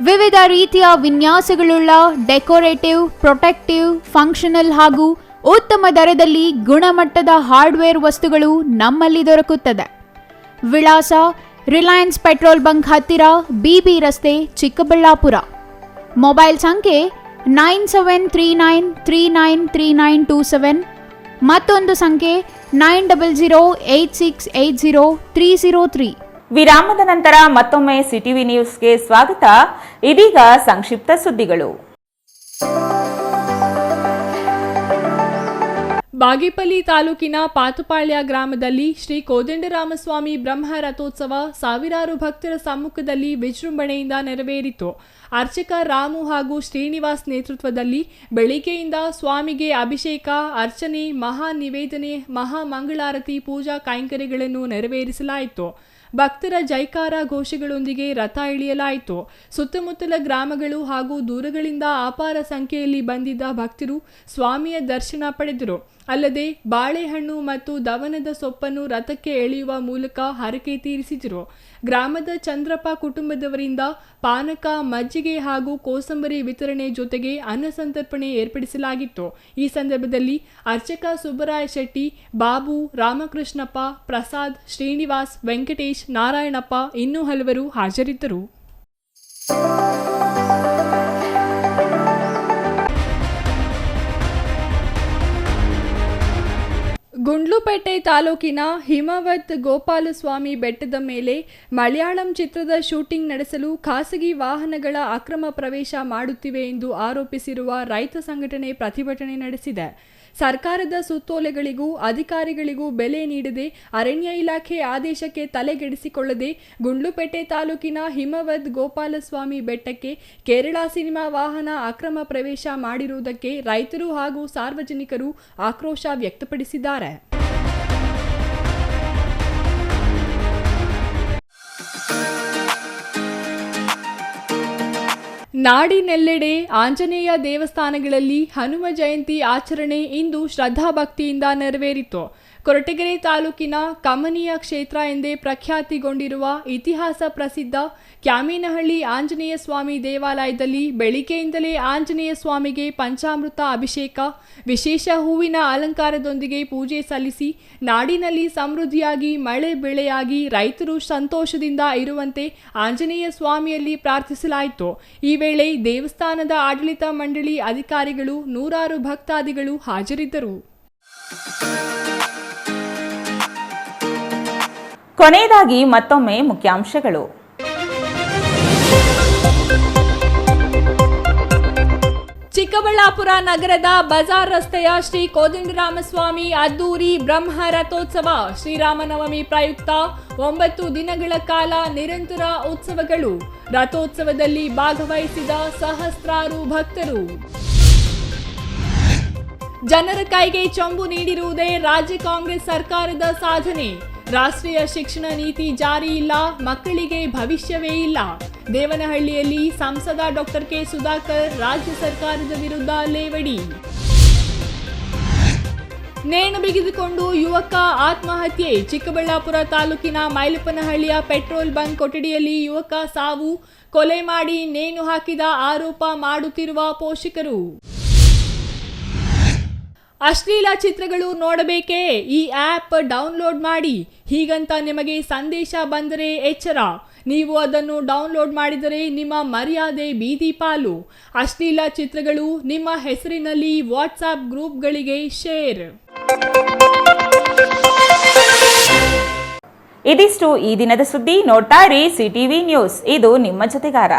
ವಿವಿಧ ರೀತಿಯ ವಿನ್ಯಾಸಗಳುಳ್ಳ ಡೆಕೋರೇಟಿವ್, ಪ್ರೊಟೆಕ್ಟಿವ್, ಫಂಕ್ಷನಲ್ ಹಾಗೂ ಉತ್ತಮ ದರದಲ್ಲಿ ಗುಣಮಟ್ಟದ ಹಾರ್ಡ್ವೇರ್ ವಸ್ತುಗಳು ನಮ್ಮಲ್ಲಿ ದೊರಕುತ್ತದೆ. ವಿಳಾಸ ರಿಲಯನ್ಸ್ ಪೆಟ್ರೋಲ್ ಬಂಕ್ ಹತ್ತಿರ, BB ರಸ್ತೆ, ಚಿಕ್ಕಬಳ್ಳಾಪುರ. ಮೊಬೈಲ್ ಸಂಖ್ಯೆ 9739393927, ಮತ್ತೊಂದು ಸಂಖ್ಯೆ 9008680303. ವಿರಾಮದ ನಂತರ ಮತ್ತೊಮ್ಮೆ ಸಿಟಿವಿ ನ್ಯೂಸ್ಗೆ ಸ್ವಾಗತ. ಇದೀಗ ಸಂಕ್ಷಿಪ್ತ ಸುದ್ದಿಗಳು. ಬಾಗೇಪಲ್ಲಿ ತಾಲೂಕಿನ ಪಾತುಪಾಳ್ಯ ಗ್ರಾಮದಲ್ಲಿ ಶ್ರೀ ಕೋದಂಡರಾಮಸ್ವಾಮಿ ಬ್ರಹ್ಮ ರಥೋತ್ಸವ ಸಾವಿರಾರು ಭಕ್ತರ ಸಮ್ಮುಖದಲ್ಲಿ ವಿಜೃಂಭಣೆಯಿಂದ ನೆರವೇರಿತು. ಅರ್ಚಕ ರಾಮು ಹಾಗೂ ಶ್ರೀನಿವಾಸ್ ನೇತೃತ್ವದಲ್ಲಿ ಬೆಳಿಗ್ಗೆಯಿಂದ ಸ್ವಾಮಿಗೆ ಅಭಿಷೇಕ, ಅರ್ಚನೆ, ಮಹಾ ನಿವೇದನೆ, ಮಹಾ ಮಂಗಳಾರತಿ, ಪೂಜಾ ಕೈಂಕರ್ಯಗಳನ್ನು ನೆರವೇರಿಸಲಾಯಿತು. ಭಕ್ತರ ಜೈಕಾರ ಘೋಷಗಳೊಂದಿಗೆ ರಥ ಇಳಿಯಲಾಯಿತು. ಸುತ್ತಮುತ್ತಲ ಗ್ರಾಮಗಳು ಹಾಗೂ ದೂರಗಳಿಂದ ಅಪಾರ ಸಂಖ್ಯೆಯಲ್ಲಿ ಬಂದಿದ್ದ ಭಕ್ತರು ಸ್ವಾಮಿಯ ದರ್ಶನ ಪಡೆದರು. ಅಲ್ಲದೆ ಬಾಳೆಹಣ್ಣು ಮತ್ತು ದವನದ ಸೊಪ್ಪನ್ನು ರಥಕ್ಕೆ ಎಳೆಯುವ ಮೂಲಕ ಹರಕೆ ತೀರಿಸಿದರು. ಗ್ರಾಮದ ಚಂದ್ರಪ್ಪ ಕುಟುಂಬದವರಿಂದ ಪಾನಕ, ಮಜ್ಜಿಗೆ ಹಾಗೂ ಕೋಸಂಬರಿ ವಿತರಣೆ ಜೊತೆಗೆ ಅನ್ನ ಸಂತರ್ಪಣೆ ಏರ್ಪಡಿಸಲಾಗಿತ್ತು. ಈ ಸಂದರ್ಭದಲ್ಲಿ ಅರ್ಚಕ ಸುಬ್ಬರಾಯ ಶೆಟ್ಟಿ, ಬಾಬು, ರಾಮಕೃಷ್ಣಪ್ಪ, ಪ್ರಸಾದ್, ಶ್ರೀನಿವಾಸ್, ವೆಂಕಟೇಶ್, ನಾರಾಯಣಪ್ಪ ಇನ್ನೂ ಹಲವರು ಹಾಜರಿದ್ದರು. ಗುಂಡ್ಲುಪೇಟೆ ತಾಲೂಕಿನ ಹಿಮವದ್ ಗೋಪಾಲಸ್ವಾಮಿ ಬೆಟ್ಟದ ಮೇಲೆ ಮಲಯಾಳಂ ಚಿತ್ರದ ಶೂಟಿಂಗ್ ನಡೆಸಲು ಖಾಸಗಿ ವಾಹನಗಳ ಅಕ್ರಮ ಪ್ರವೇಶ ಮಾಡುತ್ತಿವೆ ಎಂದು ಆರೋಪಿಸಿರುವ ರೈತ ಸಂಘಟನೆ ಪ್ರತಿಭಟನೆ ನಡೆಸಿದೆ. ಸರ್ಕಾರದ ಸುತ್ತೋಲೆಗಳಿಗೂ ಅಧಿಕಾರಿಗಳಿಗೂ ಬೆಲೆ ನೀಡದೆ, ಅರಣ್ಯ ಇಲಾಖೆ ಆದೇಶಕ್ಕೆ ತಲೆಗೆಡಿಸಿಕೊಳ್ಳದೆ ಗುಂಡ್ಲುಪೇಟೆ ತಾಲೂಕಿನ ಹಿಮವದ್ ಗೋಪಾಲಸ್ವಾಮಿ ಬೆಟ್ಟಕ್ಕೆ ಕೇರಳ ಸಿನಿಮಾ ವಾಹನ ಅಕ್ರಮ ಪ್ರವೇಶ ಮಾಡಿರುವುದಕ್ಕೆ ರೈತರು ಹಾಗೂ ಸಾರ್ವಜನಿಕರು ಆಕ್ರೋಶ ವ್ಯಕ್ತಪಡಿಸಿದ್ದಾರೆ. ನಾಡಿನೆಲ್ಲೆಡೆ ಆಂಜನೇಯ ದೇವಸ್ಥಾನಗಳಲ್ಲಿ ಹನುಮ ಜಯಂತಿ ಆಚರಣೆ ಇಂದು ಶ್ರದ್ಧಾಭಕ್ತಿಯಿಂದ ನೆರವೇರಿತು. ಕೊರಟಗೆರೆ ತಾಲೂಕಿನ ಕಮನೀಯ ಕ್ಷೇತ್ರ ಎಂದೇ ಪ್ರಖ್ಯಾತಿಗೊಂಡಿರುವ ಇತಿಹಾಸ ಪ್ರಸಿದ್ಧ ಕ್ಯಾಮೇನಹಳ್ಳಿ ಆಂಜನೇಯ ಸ್ವಾಮಿ ದೇವಾಲಯದಲ್ಲಿ ಬೆಳಿಗ್ಗೆಯಿಂದಲೇ ಆಂಜನೇಯ ಸ್ವಾಮಿಗೆ ಪಂಚಾಮೃತ ಅಭಿಷೇಕ, ವಿಶೇಷ ಹೂವಿನ ಅಲಂಕಾರದೊಂದಿಗೆ ಪೂಜೆ ಸಲ್ಲಿಸಿ ನಾಡಿನಲ್ಲಿ ಸಮೃದ್ಧಿಯಾಗಿ ಮಳೆ ಬೆಳೆಯಾಗಿ ರೈತರು ಸಂತೋಷದಿಂದ ಇರುವಂತೆ ಆಂಜನೇಯ ಸ್ವಾಮಿಯಲ್ಲಿ ಪ್ರಾರ್ಥಿಸಲಾಯಿತು. ಈ ವೇಳೆ ದೇವಸ್ಥಾನದ ಆಡಳಿತ ಮಂಡಳಿ ಅಧಿಕಾರಿಗಳು, ನೂರಾರು ಭಕ್ತಾದಿಗಳು ಹಾಜರಿದ್ದರು. ಕೊನೆಯದಾಗಿ ಮತ್ತೊಮ್ಮೆ ಮುಖ್ಯಾಂಶಗಳು. ಚಿಕ್ಕಬಳ್ಳಾಪುರ ನಗರದ ಬಜಾರ್ ರಸ್ತೆಯ ಶ್ರೀ ಕೋದಂಡರಾಮಸ್ವಾಮಿ ಅದ್ದೂರಿ ಬ್ರಹ್ಮ ರಥೋತ್ಸವ. ಶ್ರೀರಾಮನವಮಿ ಪ್ರಯುಕ್ತ 9 ದಿನಗಳ ಕಾಲ ನಿರಂತರ ಉತ್ಸವಗಳು. ರಥೋತ್ಸವದಲ್ಲಿ ಭಾಗವಹಿಸಿದ ಸಹಸ್ರಾರು ಭಕ್ತರು. ಜನರ ಕೈಗೆ ಚೊಂಬು ನೀಡಿರುವುದೇ ರಾಜ್ಯ ಕಾಂಗ್ರೆಸ್ ಸರ್ಕಾರದ ಸಾಧನೆ. ರಾಷ್ಟ್ರೀಯ ಶಿಕ್ಷಣ ನೀತಿ ಜಾರಿ ಇಲ್ಲ, ಮಕ್ಕಳಿಗೆ ಭವಿಷ್ಯವೇ ಇಲ್ಲ. ದೇವನಹಳ್ಳಿಯಲ್ಲಿ ಸಂಸದ ಡಾಕ್ಟರ್ ಕೆ ಸುಧಾಕರ್ ರಾಜ್ಯ ಸರ್ಕಾರದ ವಿರುದ್ಧ ಲೇವಡಿ. ನೇಣು ಬಿಗಿದುಕೊಂಡು ಯುವಕ ಆತ್ಮಹತ್ಯೆ. ಚಿಕ್ಕಬಳ್ಳಾಪುರ ತಾಲೂಕಿನ ಮೈಲಪ್ಪನಹಳ್ಳಿಯ ಪೆಟ್ರೋಲ್ ಬಂಕ್ ಕೊಠಡಿಯಲ್ಲಿ ಯುವಕ ಸಾವು. ಕೊಲೆ ಮಾಡಿ ನೇಣು ಹಾಕಿದ ಆರೋಪ ಮಾಡುತ್ತಿರುವ ಪೋಷಕರು. ಅಶ್ಲೀಲ ಚಿತ್ರಗಳು ನೋಡಬೇಕೇ? ಈ ಆ್ಯಪ್ ಡೌನ್ಲೋಡ್ ಮಾಡಿ. ಹೀಗಂತ ನಿಮಗೆ ಸಂದೇಶ ಬಂದರೆ ಎಚ್ಚರ. ನೀವು ಅದನ್ನು ಡೌನ್ಲೋಡ್ ಮಾಡಿದರೆ ನಿಮ್ಮ ಮರ್ಯಾದೆ ಬೀದಿ ಪಾಲು. ಅಶ್ಲೀಲ ಚಿತ್ರಗಳು ನಿಮ್ಮ ಹೆಸರಿನಲ್ಲಿ ವಾಟ್ಸಾಪ್ ಗ್ರೂಪ್ಗಳಿಗೆ ಶೇರ್. ಇದಿಷ್ಟು ಈ ದಿನದ ಸುದ್ದಿ. ನೋಡ್ತಾ ಇರಿ ಸಿಟಿವಿ ನ್ಯೂಸ್, ಇದು ನಿಮ್ಮ ಜೊತೆಗಾರ.